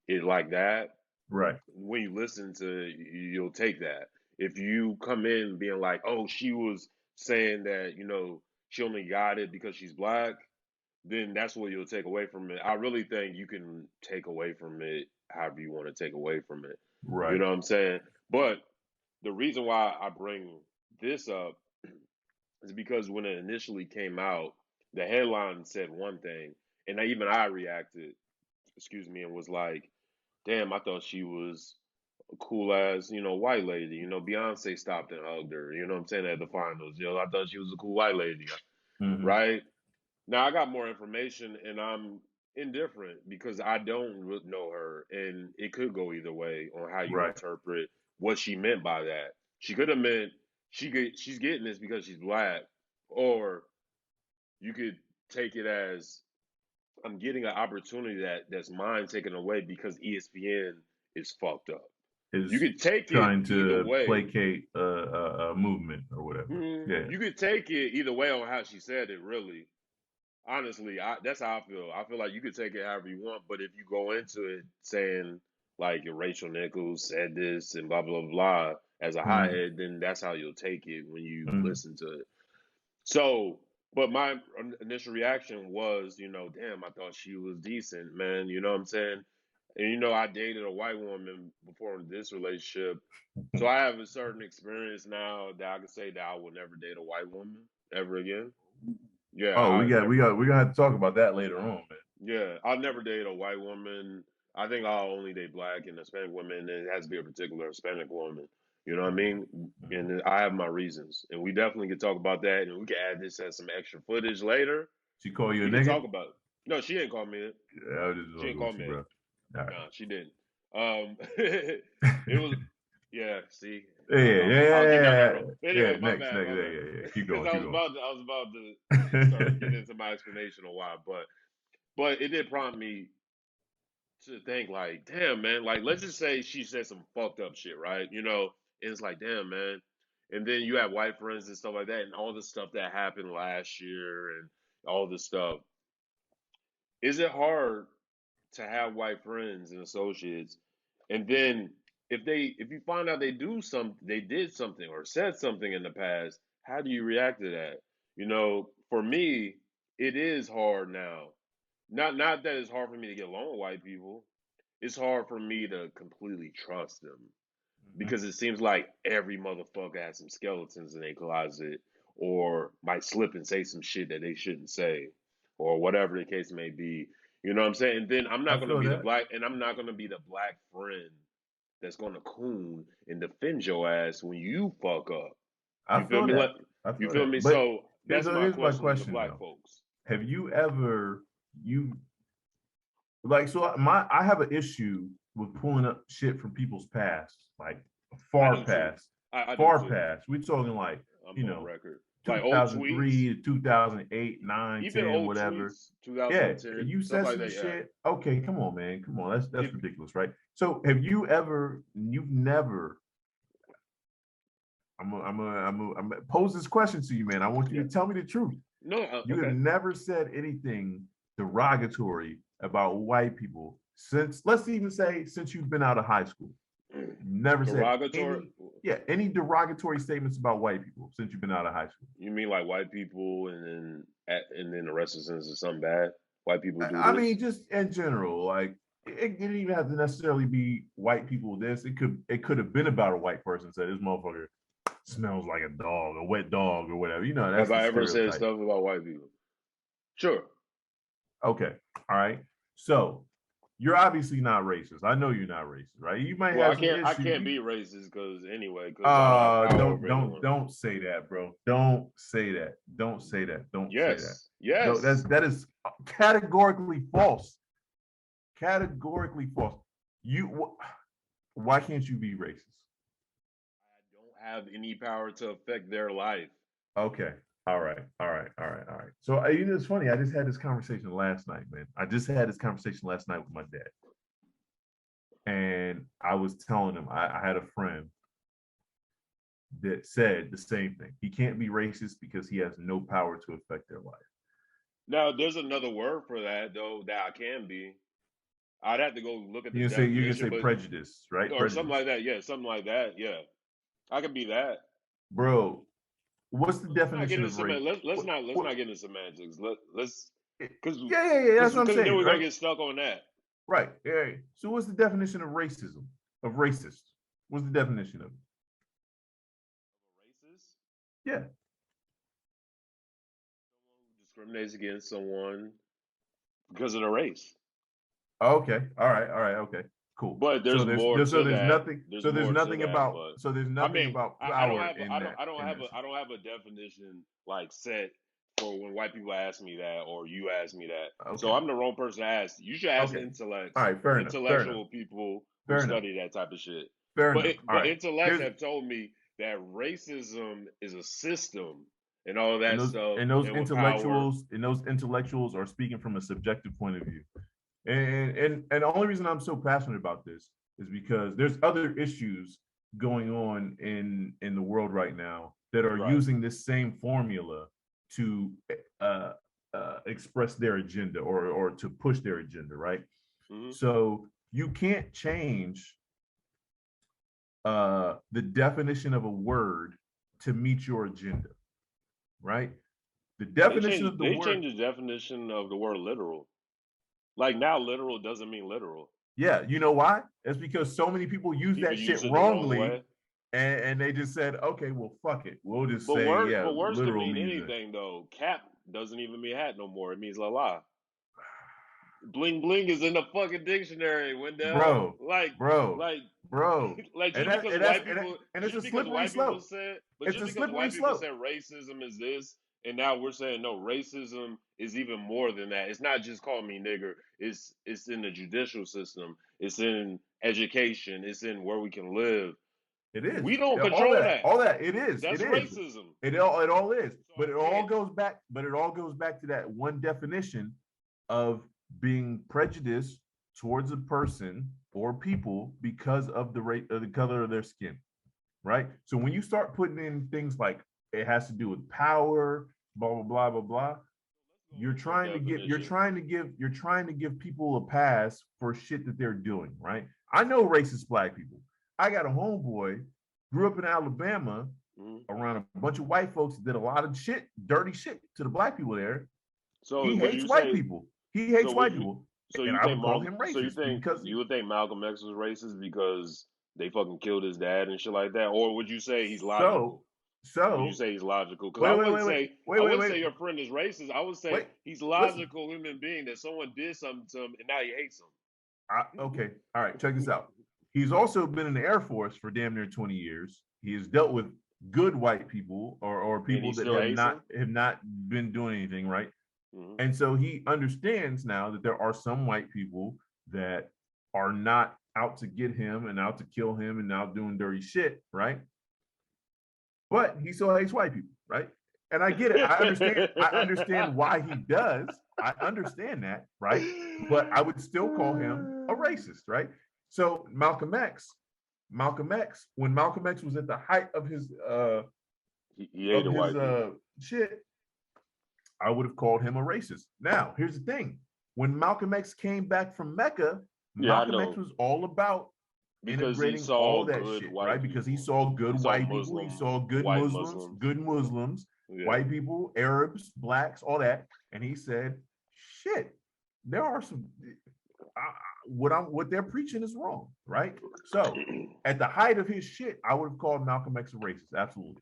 it like that, Right. when you listen to it, you'll take that. If you come in being like, oh, she was saying that, she only got it because she's black, then that's what you'll take away from it. I really think you can take away from it however you want to take away from it. You Right. know what I'm saying? But the reason why I bring this up is because when it initially came out, the headline said one thing, and even I reacted, excuse me, and was like, damn, I thought she was a cool ass, white lady. Beyonce stopped and hugged her, you know what I'm saying, at the finals. I thought she was a cool white lady, Mm-hmm. right? Now I got more information and I'm indifferent because I don't know her and it could go either way on how you Right. interpret what she meant by that. She could have meant she's getting this because she's black, or you could take it as I'm getting an opportunity that's mine taken away because ESPN is fucked up. You Is could take it trying either to way. placate a movement or whatever. Yeah. You could take it either way on how she said it, really. Honestly, that's how I feel. I feel like you could take it however you want, but if you go into it saying like Rachel Nichols said this and blah blah blah as a Mm-hmm. hothead, then that's how you'll take it when you Mm-hmm. listen to it. So, but my initial reaction was, damn, I thought she was decent, man. You know what I'm saying? And I dated a white woman before this relationship, so I have a certain experience now that I can say that I will never date a white woman ever again. Yeah, Oh, I never. we're gonna have to talk about that later on, man. Yeah, I'll never date a white woman. I think I'll only date black and Hispanic women, and it has to be a particular Hispanic woman. You know what I mean? Mm-hmm. And I have my reasons, and we definitely can talk about that, and we can add this as some extra footage later. She call you a We can nigga? talk about it. No, she didn't call me it. Yeah, I was just She didn't fucking call with you, me it. bro. All right. Nah, she didn't. It was, yeah. See, Yeah, yeah, yeah, I'll keep down that yeah, road. yeah. Anyway, my Next, bad, next, my yeah, bad. yeah, yeah. Keep Because going, keep going. I was about to start getting into my explanation of why, but it did prompt me to think like, damn, man, like let's just say she said some fucked up shit, right? And it's like, damn, man. And then you have white friends and stuff like that, and all the stuff that happened last year and all this stuff. Is it hard to have white friends and associates, and then if you find out they did something or said something in the past, how do you react to that? For me, it is hard now. Not that it's hard for me to get along with white people, it's hard for me to completely trust them Mhm. because it seems like every motherfucker has some skeletons in their closet or might slip and say some shit that they shouldn't say or whatever the case may be. You know what I'm saying? And then I feel that. I'm not gonna be the black friend that's gonna coon and defend your ass when you fuck up. I You feel feel me? that. I You feel feel that. me? But So that's my here's my question to the question black though. folks. Have you ever you like so my I have an issue with pulling up shit from people's past, like I far do too. past, I do far too. past. We're talking like, I'm you on know, record. Like old tweets, 2003 to 2008, 9, even 10, old whatever. tweets, Yeah, 2010, you stuff said like some that. Yeah. shit. Okay, come on, man. Come on. That's If ridiculous, right? So have you ever you've never I'm gonna pose this question to you, man. I want you yeah, to tell me the truth. no, You have okay. never said anything derogatory about white people since, let's even say, since you've been out of high school. Never said Derogatory. any derogatory statements about white people since you've been out of high school. You mean like white people, and then the rest of the sentence is something bad? White people do I mean, this. just in general, like it didn't even have to necessarily be white people. It could have been about a white person said this motherfucker smells like a dog, a wet dog, or whatever. You know, Have that's the I ever said stereotype. stuff about white people? Sure. Okay, all right. So you're obviously not racist. I know you're not racist, right? You might Well, have some I issues. can't be racist because I don't have power over anyone. Don't say that, bro. Don't say that. Don't say that. Don't say that. Yes, No, yes. that is categorically false. Categorically false. You why can't you be racist? I don't have any power to affect their life. Okay. All right. All right. All right. All right. So you know, it's funny. I just had this conversation last night, man. I just had this conversation last night with my dad, and I was telling him I had a friend that said the same thing. He can't be racist because he has no power to affect their life. Now, there's another word for that though that I can be. I'd have to go look at the You can definition, say but prejudice, right? or something Prejudice, like that. Yeah, something like that. Yeah, I could be that. bro. What's the Let's not get definition into of race? let's not get into semantics. Let's because Yeah. That's what I'm then saying, we're gonna right? get stuck on that. Right. Yeah. So what's the definition of racism? Of racist? What's the definition of it? Racist, Yeah. someone who discriminates against someone because of their race. Okay. All right. All right. Okay. Cool. But there's more to that. There's more to that. But there's I nothing mean, about I don't power have in that in this. I don't have a definition like set for when white people ask me that or you ask me that. So Okay. I'm the wrong person to ask. You should ask Okay. All intellects right. or Fair enough. Fair enough. intellectual people who Fair enough. study that type of shit. Fair enough. All But right. intellects Here's have told me that racism is a system and all that stuff and with power. and those intellectuals are speaking from a subjective point of view. And the only reason I'm so passionate about this is because there's other issues going on in the world right now that are Right. using this same formula to uh, express their agenda or to push their agenda, right? Mm-hmm. So you can't change the definition of a word to meet your agenda, right? The definition of the They word, changed the definition of the word literal. Like now literal doesn't mean literal. yeah, you know why? It's because so many people use People that use shit it the wrong wrongly, way. and they just said, okay, well, fuck it. We'll just say, yeah, But words can literal mean means it. anything though. Cap doesn't even mean hat no more. It means la la. Bling bling is in the fucking dictionary, Wendell. Bro, bro, Like, bro. like And that and that's and it's a slippery slope. It's just a because slippery white people slope. said racism is this, and now we're saying no, racism is even more than that. It's not just call me nigger. It's in the judicial system. It's in education. It's in where we can live. It is. We don't All control that. that. All that. It is. It That's is. racism. It all is. So But I it all can't. goes back. But it all goes back to that one definition of being prejudiced towards a person or people because of the rate of the color of their skin, right? So when you start putting in things like it has to do with power, blah blah blah blah blah, you're trying to give people a pass for shit that they're doing, right? I know racist black people. I got a homeboy, grew up in Alabama around a bunch of white folks that did a lot of shit, dirty shit to the black people there. So He would hates you white say? people. He So hates would white you? people. So And you I think would call him racist because you would think Malcolm X was racist because they fucking killed his dad and shit like that, or would you say he's so logical? Would you so say he's logical? Because wait, wait, wait, wait, I wait, wait, wouldn't wait, say your friend is racist. I would say wait. he's Listen. logical human being that someone did something to him and now he hates Okay. him. All right. Check this out. He's also been in the Air Force for damn near 20 years. He has dealt with good white people or And he people that still hates him. have not been doing anything right. Mm-hmm. And so he understands now that there are some white people that are not out to get him and out to kill him and out doing dirty shit, right? But he still hates white people, right? And I get it. I understand why he does. I understand that, right? But I would still call him a racist, right? So Malcolm X, when Malcolm X was at the height of his he hated white people. Shit, I would have called him a racist. Now, here's the thing. When Malcolm X came back from Mecca, Yeah, I Malcolm know. X was all about Because he integrating saw all that good shit, white right? Because he people. saw good He saw white people, he saw white Muslims. good Muslims, Yeah. white people, Arabs, blacks, all that. And he said, shit, there are some, what they're preaching is wrong, right? So at the height of his shit, I would have called Malcolm X a racist, absolutely.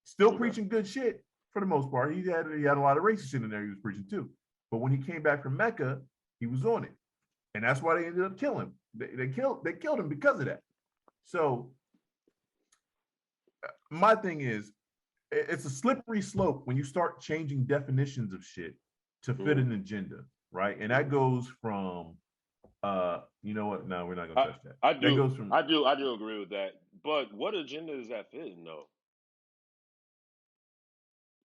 Still preaching good shit for the most part. He had a lot of racist shit in there he was preaching too. But when he came back from Mecca, he was on it, and that's why they ended up killing him. They killed him because of that. So my thing is, it's a slippery slope when you start changing definitions of shit to fit an agenda, right? And that goes from, you know what? No, we're not gonna touch that. That goes from. I do agree with that. But what agenda is that fitting though?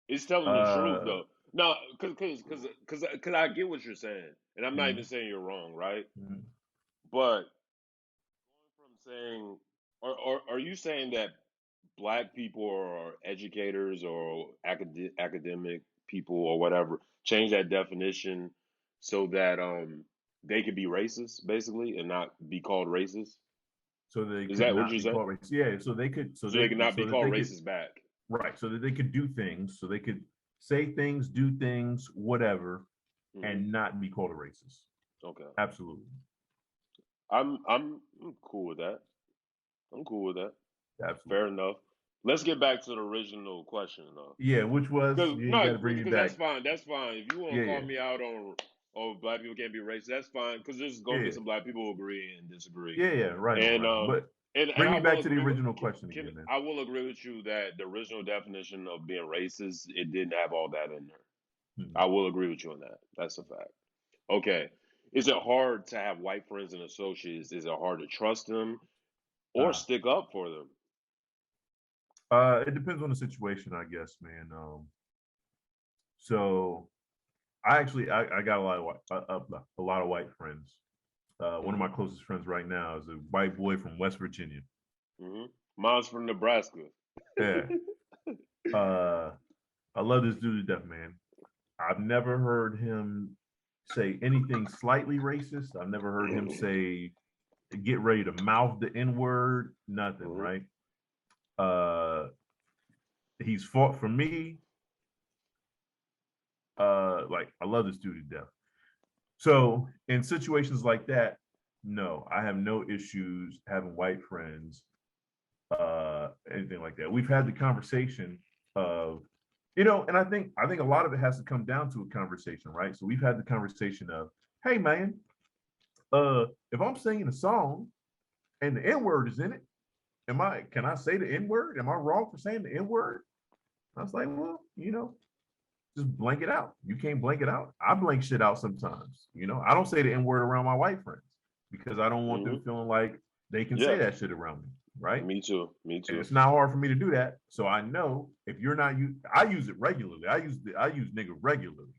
It's telling the truth though. No, because I get what you're saying, and I'm not even saying you're wrong, right? But going from saying, are you saying that black people or educators or academic people or whatever change that definition so that they could be racist basically and not be called racist? So they Is could that what not you're be saying? called racist. Yeah, so they could, So they could not so be that called they could, racist back. right? So that they could do things, so they could say things, do things, whatever, and not be called a racist. Okay. Absolutely. I'm cool with that. I'm cool with that. Absolutely. Fair enough. Let's get back to the original question though. Yeah, which was you got to bring me back. That's fine. That's fine. If you want to call me out on, oh, black people can't be racist, that's fine. Because there's gonna be some black people who agree and disagree. Yeah, right. And but bring me back to the original question again. Then. I will agree with you that the original definition of being racist, it didn't have all that in there. I will agree with you on that. That's a fact. Okay. Is it hard to have white friends and associates? Is it hard to trust them or stick up for them? It depends on the situation, I guess, man. So I got a lot of white friends. One of my closest friends right now is a white boy from West Virginia. Mine's from Nebraska. Yeah. I love this dude to death, man. I've never heard him say anything slightly racist. I've never heard him say, get ready to mouth the N-word, nothing, right? He's fought for me. Like, I love this dude to death. So in situations like that, no, I have no issues having white friends, anything like that. We've had the conversation of, and I think a lot of it has to come down to a conversation, right? So we've had the conversation of, hey man, if I'm singing a song and the N-word is in it, can I say the N-word? Am I wrong for saying the N-word? I was like, well, just blank it out. You can't blank it out. I blank shit out sometimes. I don't say the N-word around my white friends because I don't want them feeling like they can say that shit around me, right? Me too. And it's not hard for me to do that. So I know if you're not, I use it regularly. I use nigga regularly,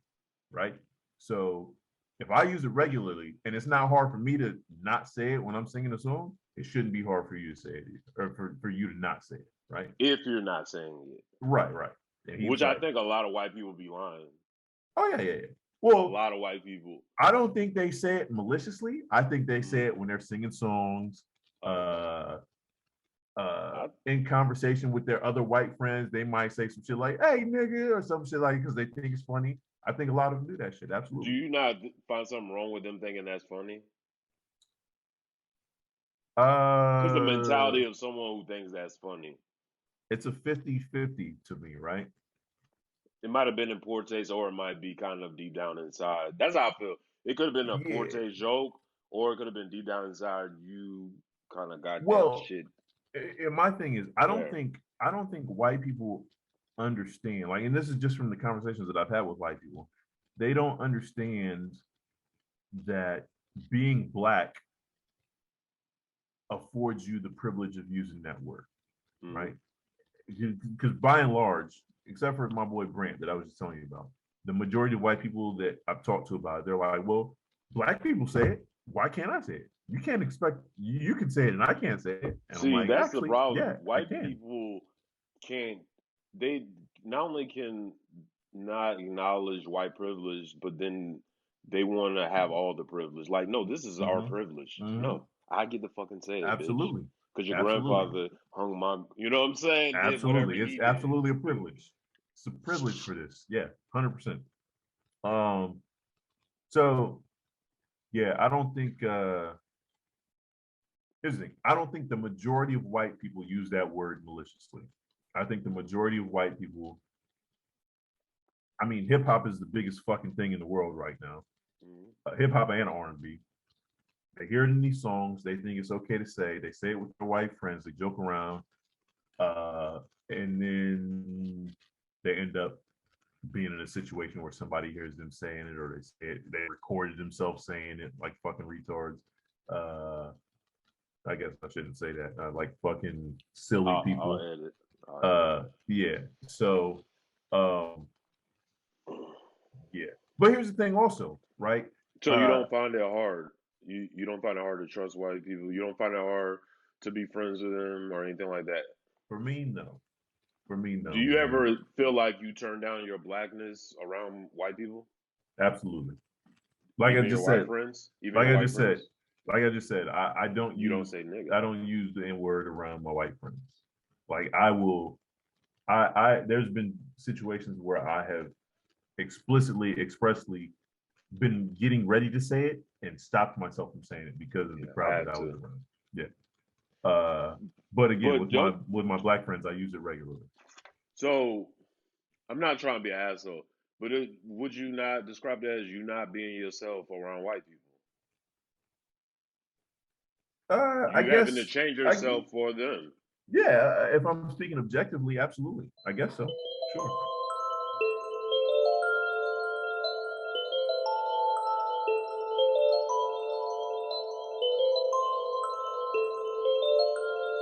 right? So if I use it regularly and it's not hard for me to not say it when I'm singing a song, it shouldn't be hard for you to say it or for you to not say it, right? If you're not saying it. Right. Which I think a lot of white people be lying. Oh, yeah. Well, a lot of white people. I don't think they say it maliciously. I think they say it when they're singing songs, in conversation with their other white friends. They might say some shit like, hey, nigga, or some shit like, because they think it's funny. I think a lot of them do that shit. Absolutely. Do you not find something wrong with them thinking that's funny? Because the mentality of someone who thinks that's funny. It's a 50-50 to me, right? It might have been in poor taste, or it might be kind of deep down inside. That's how I feel. It could have been a poor taste joke, or it could have been deep down inside. You kind of got that shit. My thing is, I don't think white people understand. Like, and this is just from the conversations that I've had with white people. They don't understand that being black affords you the privilege of using that word, right? Because by and large, except for my boy Brant that I was just telling you about, the majority of white people that I've talked to about it, they're like, well, black people say it. Why can't I say it? You can't expect, you can say it and I can't say it. And see, I'm like, that's the problem. Yeah, white people can't, they not only can not acknowledge white privilege, but then they want to have all the privilege. Like, no, this is our privilege. No, I get to fucking say it, absolutely. Because your grandfather hung my, you know what I'm saying? Absolutely. It's absolutely a privilege. It's a privilege for this. Yeah, 100%. So Yeah, I don't think here's the thing. I don't think the majority of white people use that word maliciously. I think the majority of white people, I mean, hip hop is the biggest fucking thing in the world right now. Mhm. Hip hop and R&B. They hear it in these songs. They think it's okay to say. They say it with their white friends. They joke around, and then they end up being in a situation where somebody hears them saying it, or they recorded themselves saying it, like fucking retards. Uh, I guess I shouldn't say that. Like fucking silly I'll people. edit. I'll edit. Yeah. So, um, yeah. But here's the thing, also, right? So you Uh, don't find it hard. You don't find it hard to trust white people. You don't find it hard to be friends with them or anything like that. for me, no. For me, Do no, you man. ever feel like you turn down your blackness around white people, Absolutely. Like I even your just white said, friends, even like your I white just said, friends? like I just said, You don't say nigga. I don't use the N word around my white friends. Like I will, I there's been situations where I have explicitly, expressly been getting ready to say it and stopped myself from saying it because of the Yeah, crowd that had I was to. around. Yeah. But again, But don't. with my black friends, I use it regularly. So I'm not trying to be an asshole, but would you not describe that as you not being yourself around white people? I You having to guess change I yourself for them. yeah. If I'm speaking objectively, absolutely. I guess so. Sure.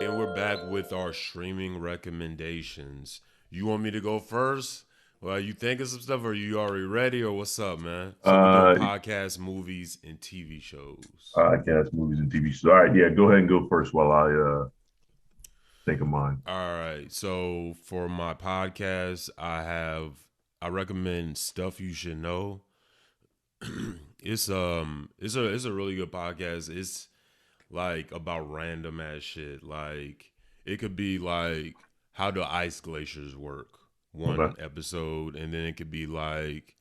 And we're back with our streaming recommendations. You want me to go first? Well, you think of some stuff, or you already ready, or what's up, man? So we're doing Uh, podcasts, movies, and TV shows. Podcast, movies, and TV shows. All right, yeah, go ahead and go first while I think of mine. All right. So for my podcast, I recommend Stuff You Should Know. It's a really good podcast. It's like about random ass shit. Like it could be like how do ice glaciers work, Okay. one episode, and then it could be like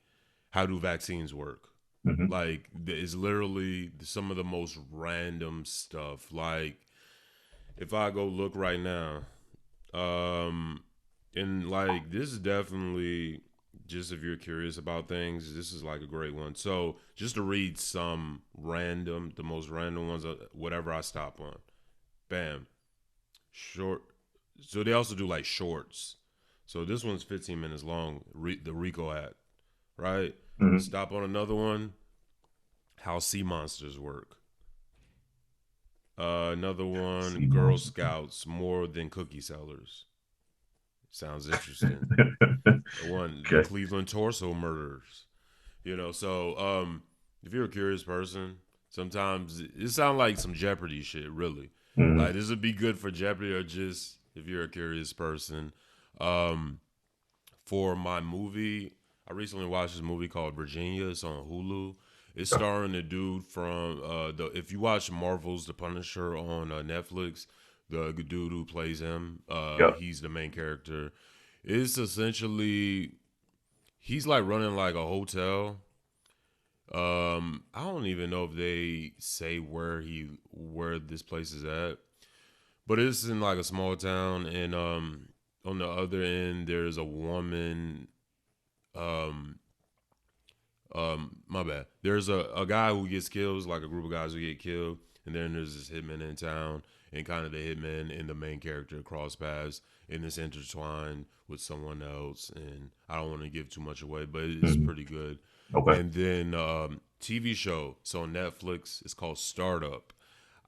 how do vaccines work. Hmm. Like it's literally some of the most random stuff. Like if I go look right now, um, and like this is definitely just if you're curious about things, this is like a great one. So just to read some random, the most random ones, whatever I stop on. Bam, short. So they also do like shorts. So this one's 15 minutes long. The Rico Act, right? Hmm. Stop on another one. How sea monsters work. Another one. Sea Girl monster. Scouts more than cookie sellers. Sounds interesting. One, the Okay. Cleveland torso murders. So if you're a curious person, sometimes it sounds like some Jeopardy shit, really. Like Hmm. this would be good for Jeopardy or just if you're a curious person. Um, for my movie, I recently watched this movie called Virginia. It's on Hulu. It's starring the dude from the. If you watch Marvel's The Punisher on Netflix, the dude who plays him, Yep. he's the main character. It's essentially he's like running like a hotel. I don't even know if they say where this place is at, but it's in like a small town, and on the other end there's a woman. Um, my bad. There's a guy who gets killed, it's like a group of guys who get killed, and then there's this hitman in town, and kind of the hitman and the main character cross paths, and it's intertwined with someone else. And I don't want to give too much away, but it's Hmm. pretty good. Okay. And then TV show, it's on Netflix. It's called Startup.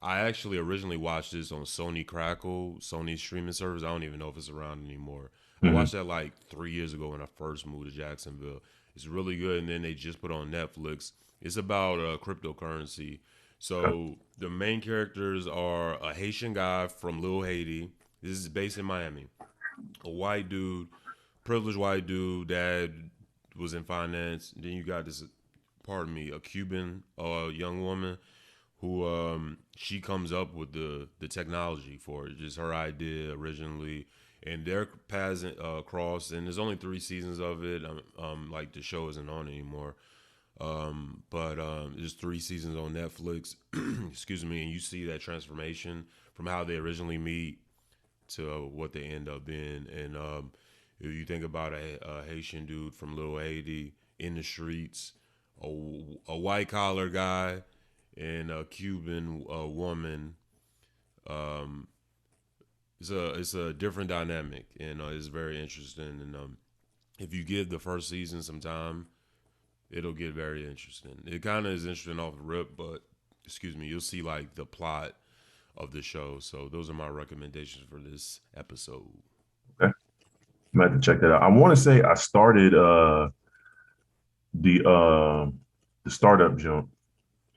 I actually originally watched this on Sony Crackle, Sony streaming service. I don't even know if it's around anymore. I Hmm. watched that like 3 years ago when I first moved to Jacksonville. It's really good, and then they just put on Netflix. It's about cryptocurrency. Okay. So the main characters are a Haitian guy from Little Haiti. This is based in Miami. A white dude, privileged white dude. Dad was in finance. Then you got this, pardon me, a Cuban young woman who she comes up with the technology for it. Just her idea originally, and their paths cross. And there's only 3 seasons of it. Like the show isn't on anymore. But there's 3 seasons on Netflix. Excuse me, and you see that transformation from how they originally meet to what they end up being. And if you think about a Haitian dude from Little Haiti in the streets, a white collar guy, and a Cuban woman, um, it's a different dynamic, and it's very interesting. And if you give the first season some time, it'll get very interesting. It kind of is interesting off the rip, but excuse me, you'll see like the plot of the show. So those are my recommendations for this episode. Okay. I'm gonna have to check that out. I want to say I started the startup jump.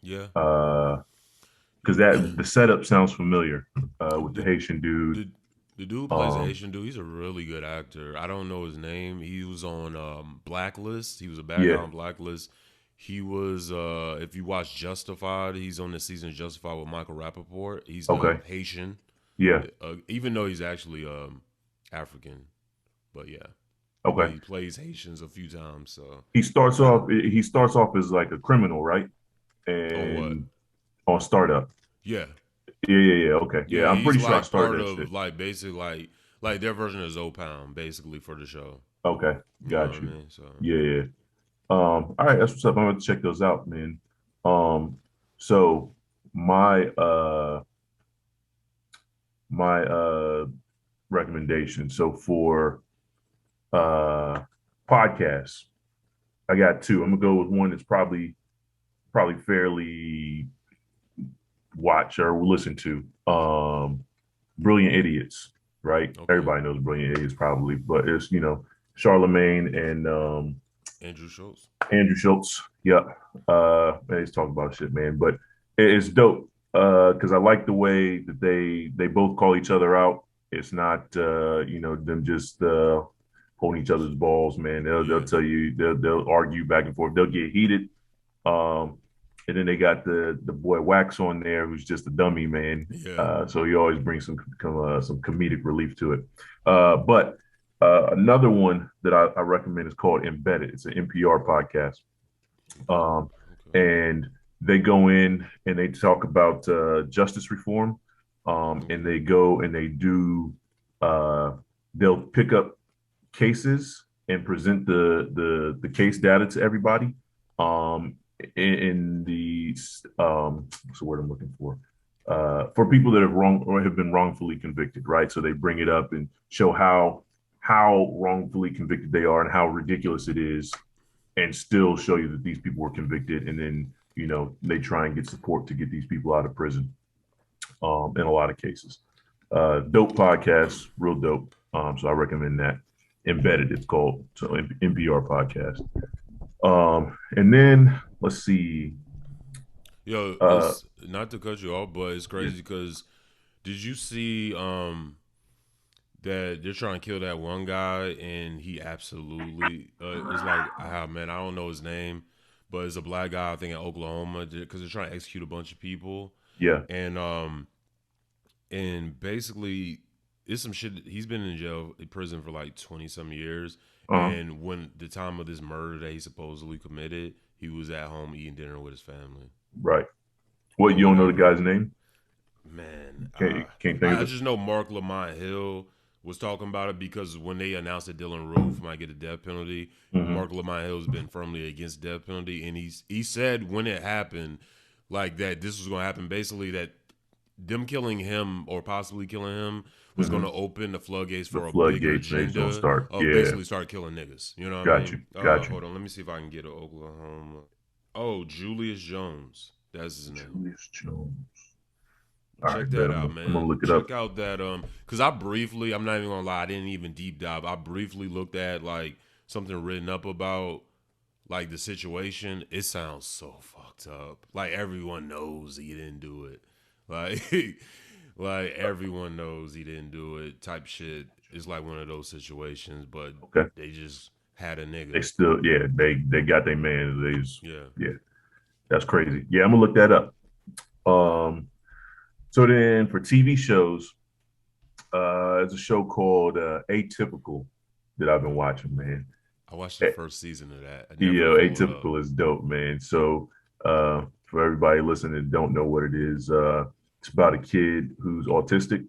Yeah. Because that the setup sounds familiar with the The, Haitian dude. the dude who plays a Haitian dude. He's a really good actor. I don't know his name. He was on Blacklist. He was a bad guy Yeah. on Blacklist. He was, if you watch Justified, he's on the season of Justified with Michael Rappaport. He's the Okay. Haitian, Yeah. even though he's actually African. But yeah, Okay. he plays Haitians a few times. So He starts off as like a criminal, right? on what? And on startup. Yeah, Yeah. Okay. Yeah, yeah, I'm he's pretty sure I like part started that of shit. like basically like their version of Zopound, basically for the show. Okay. You know what Got I you. mean? So Yeah. All right, that's what's up. I'm gonna check those out, man. So my my recommendation. So for uh podcasts, I got two. I'm gonna go with one that's probably fairly watch or listen to. Brilliant Idiots, right? okay, Everybody knows Brilliant Idiots probably, but it's Charlemagne and Andrew Schultz. Andrew Schultz. Yeah. Man, he's talking about shit, man. But it's dope. Because I like the way that they both call each other out. It's not them just holding each other's balls, man. They'll Yeah, tell you they'll argue back and forth. They'll get heated. Um and then they got the boy Wax on there, who's just a dummy, man. yeah. So he always brings some comedic relief to it. But another one that I recommend is called Embedded. It's an NPR podcast, um, Okay. and they go in and they talk about justice reform, and Okay. they go and they do. They'll pick up cases and present the case data to everybody. Um, in the what's the word I'm looking for people that have been wrongfully convicted, right? So they bring it up and show how wrongfully convicted they are and how ridiculous it is, and still show you that these people were convicted, and then they try and get support to get these people out of prison. In a lot of cases, dope podcast, real dope. So I recommend that. Embedded, it's called. So NPR podcast. And then let's see. Yo, Uh, it's not to cut you off, but it's yeah. crazy because did you see that they're trying to kill that one guy and he absolutely it's like man, I don't know his name, but it's a black guy I think in Oklahoma because they're trying to execute a bunch of people Yeah. and basically it's some shit. He's been in jail, in prison for like 20 some years, Uh, and when the time of this murder that he supposedly committed, he was at home eating dinner with his family. right. What, But you don't know the whatever. guy's name? Man, Can't think I of it. just know Mark Lamont Hill was talking about it because when they announced that Dylan Roof might get a death penalty, Hmm. Mark Lamont Hill has been firmly against death penalty, and he said when it happened, like that this was going to happen, basically that them killing him or possibly killing him was going Hmm. to open the floodgates The for a bigger floodgates, and he's gonna agenda start. of Yeah. basically start killing niggas. You know what I Got you. mean? Got you. Hold on, let me see if I can get to Oklahoma. Oh, Julius Jones, that's his name. Julius Jones. All Check right, bet that out, I'm gonna man. look it up. Check out that because I'm not even gonna lie, I didn't even deep dive. I briefly looked at like something written up about like the situation. It sounds so fucked up. Like everyone knows he didn't do it. Like like everyone knows he didn't do it. Type shit. It's like one of those situations, but Okay. they just had a They nigga. still, yeah, they got their man. Yeah. Yeah, that's crazy. Yeah, I'm gonna look that up. Um, so then for TV shows, there's a show called Atypical that I've been watching, man. I watched the first season of that. I never Yeah, followed up. Atypical is dope, man. So for everybody listening and don't know what it is, it's about a kid who's autistic,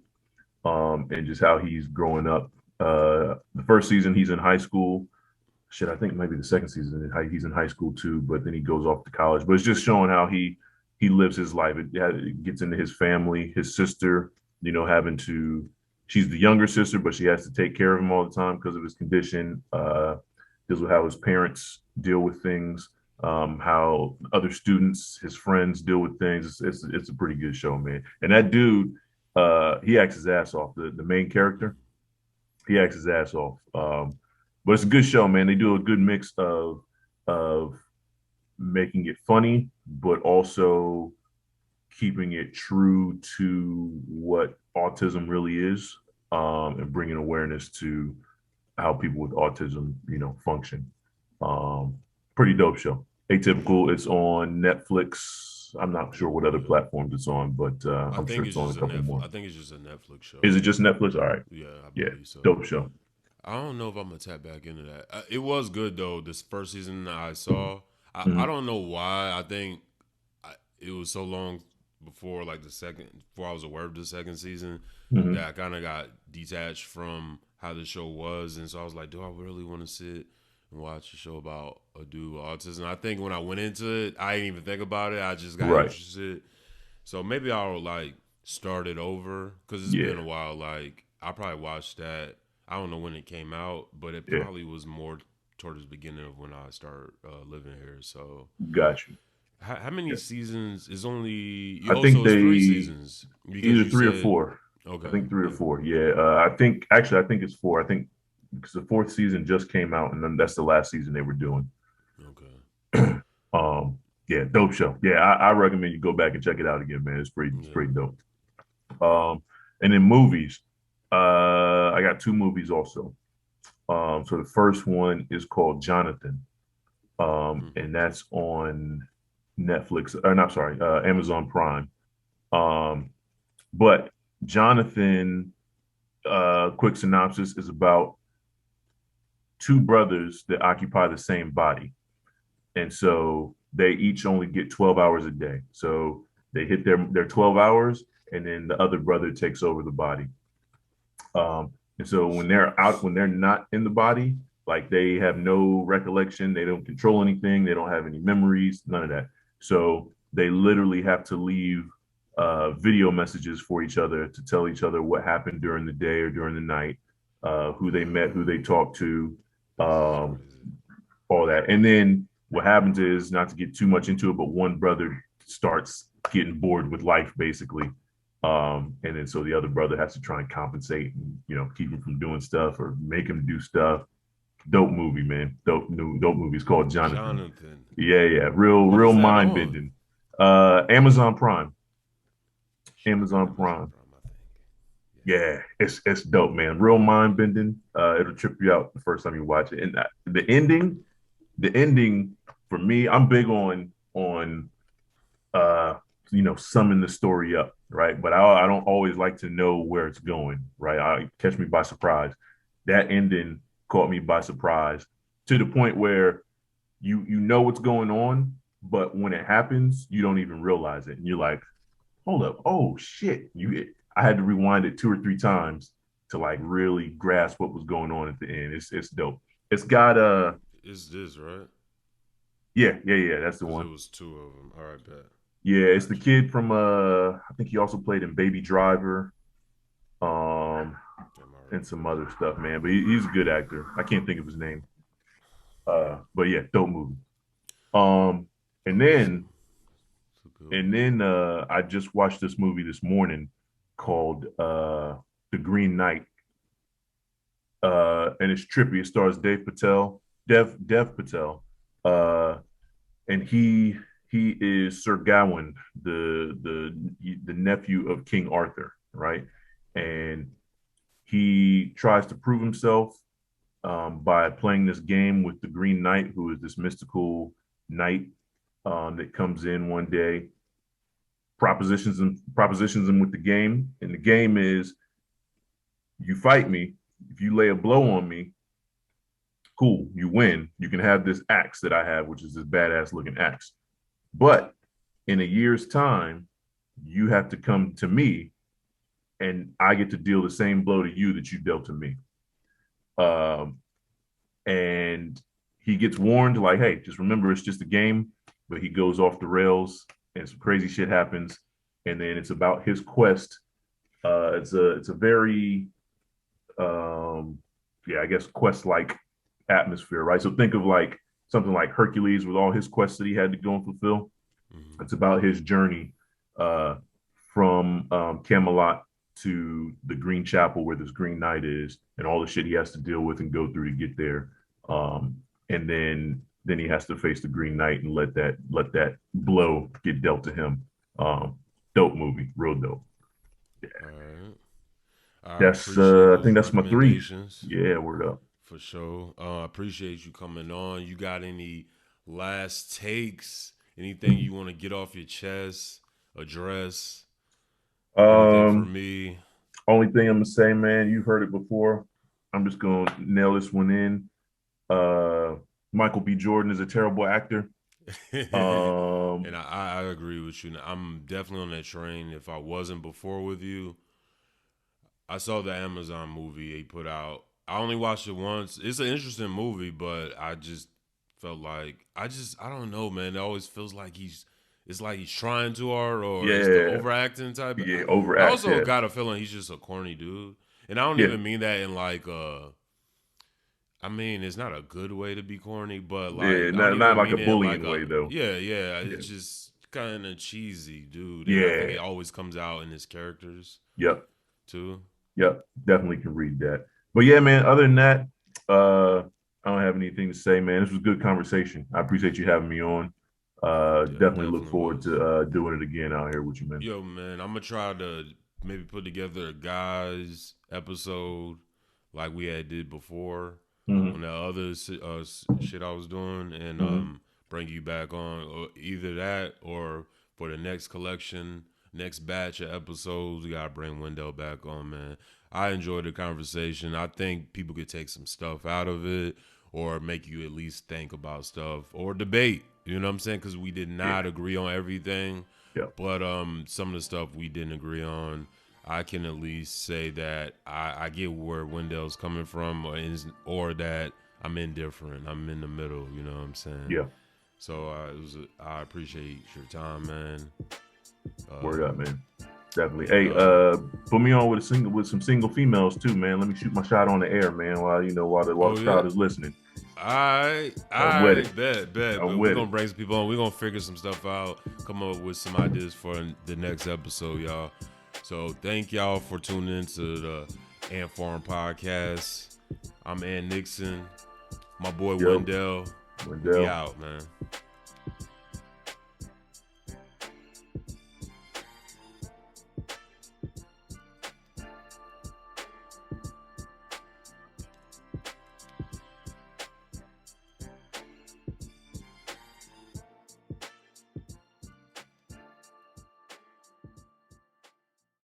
and just how he's growing up. The first season he's in high school. Shit, I think maybe the second season he's in high school too, but then he goes off to college. But it's just showing how he lives his life. It gets into his family, his sister, having to. She's the younger sister, but she has to take care of him all the time because of his condition. Deals with how his parents deal with things, how other students, his friends deal with things. It's a pretty good show, man. And that dude, he acts his ass off. The main character, he acts his ass off. But it's a good show, man. They do a good mix of making it funny, but also keeping it true to what autism really is, and bringing awareness to how people with autism, function. Pretty dope show. Atypical. It's on Netflix. I'm not sure what other platforms it's on, but I'm sure it's on a couple more. I think it's just a Netflix show. Is it just Netflix? All right. Yeah, I Yeah, believe so. dope show. I don't know if I'm gonna tap back into that. It was good though. This first season I saw. Mhm. I don't know why. I think it was so long before before I was aware of the second season Mhm. that I kind of got detached from how the show was, and so I was like, do I really want to sit and watch a show about a dude with autism? I think when I went into it, I didn't even think about it. I just got Right. interested. So maybe I'll start it over because it's Yeah. been a while. I probably watched that. I don't know when it came out, but it Yeah. probably was more towards the beginning of when I started living here. So, Got you. how many Yeah. seasons is only? I Oh, think so it's 3 they seasons because either you 3 or 4. okay. I think 3 or 4. Yeah. I think it's 4. I think because the fourth season just came out, and then that's the last season they were doing. Okay. Yeah, dope show. Yeah, I recommend you go back and check it out again, man. It's pretty dope. And then movies. I got 2 movies also. So the first one is called Jonathan, and that's on Netflix. Or not, sorry, Amazon Prime. But Jonathan, quick synopsis, is about 2 brothers that occupy the same body, and so they each only get 12 hours a day. So they hit their 12 hours, and then the other brother takes over the body. And so when they're not in the body, like they have no recollection, they don't control anything, they don't have any memories, none of that. So they literally have to leave video messages for each other to tell each other what happened during the day or during the night, who they met, who they talked to, all that. And then what happens is, not to get too much into it, but one brother starts getting bored with life, basically. And then so the other brother has to try and compensate and, keep him from doing stuff or make him do stuff. Dope movie, man. Dope movie. It's called Jonathan. Yeah. Real mind bending. Amazon Prime. Amazon Prime. Yeah, it's dope, man. Real mind bending. It'll trip you out the first time you watch it. And the ending for me, I'm big on summing the story up, right? But I don't always like to know where it's going, right? Catch me by surprise. That ending caught me by surprise to the point where you know what's going on, but when it happens, you don't even realize it, and you're like, hold up, oh shit! I had to rewind it 2 or 3 times to really grasp what was going on at the end. It's dope. It's got Is this right? Yeah, that's the one. It was 2 of them. All right, bet. Yeah, it's the kid from I think he also played in Baby Driver, and some other stuff, man. But he's a good actor. I can't think of his name. But yeah, dope movie. And then I just watched this movie this morning called The Green Knight. And it's trippy. It stars Dev Patel. And he is Sir Gawain, the nephew of King Arthur, right? And he tries to prove himself by playing this game with the Green Knight, who is this mystical knight that comes in one day, propositions him with the game. And the game is, you fight me. If you lay a blow on me, Cool, you win. You can have this axe that I have, which is this badass looking axe. But in a year's time, you have to come to me and I get to deal the same blow to you that you dealt to me. Um, and he gets warned, like, hey, just remember it's just a game, but he goes off the rails and some crazy shit happens. And then it's about his quest. It's a very I guess quest like atmosphere, right? So think of like something like Hercules with all his quests that he had to go and fulfill. Mm-hmm. It's about his journey from Camelot to the Green Chapel where this Green Knight is, and all the shit he has to deal with and go through to get there. And then he has to face the Green Knight and let that blow get dealt to him. Dope movie, real dope. Yeah. All right. I That's appreciate I think those that's my three. recommendations. Yeah, word up. For sure. I appreciate you coming on. You got any last takes? Anything you want to get off your chest? Address? Anything for me? Only thing I'm gonna say, man, you've heard it before. I'm just gonna nail this one in. Michael B. Jordan is a terrible actor. And I agree with you. I'm definitely on that train. If I wasn't before with you, I saw the Amazon movie he put out. I only watched it once. It's an interesting movie, but I just felt like I don't know, man. It always feels like it's like he's trying too hard, or it's the overacting type. Yeah, I also got a feeling he's just a corny dude, and I don't even mean that in like I mean, it's not a good way to be corny, but like not like a bullying way though. Yeah, it's just kind of cheesy, dude. Yeah, I think it always comes out in his characters. Yep. Too. Yep, definitely can read that. But yeah, man, other than that, I don't have anything to say, man. This was a good conversation. I appreciate you having me on. Definitely look forward to doing it again out here with you, man. Yo, man, I'm gonna try to maybe put together a guys episode like we had did before on that other shit I was doing, and bring you back on, or either that or for the next collection. Next batch of episodes, we gotta bring Wendell back on, man. I enjoyed the conversation. I think people could take some stuff out of it, or make you at least think about stuff, or debate. You know what I'm saying? Because we did not agree on everything. Yeah. But some of the stuff we didn't agree on, I can at least say that I get where Wendell's coming from, or that I'm indifferent. I'm in the middle. You know what I'm saying? Yeah. So I appreciate your time, man. Word up, man. Definitely. Hey, put me on with some single females too, man. Let me shoot my shot on the air, man. While the crowd is listening. All right, bet. We're gonna bring some people on. We're gonna figure some stuff out. Come up with some ideas for the next episode, y'all. So thank y'all for tuning into the Ant Farm Podcast. I'm Ant Nixon. My boy Wendell. We out, man.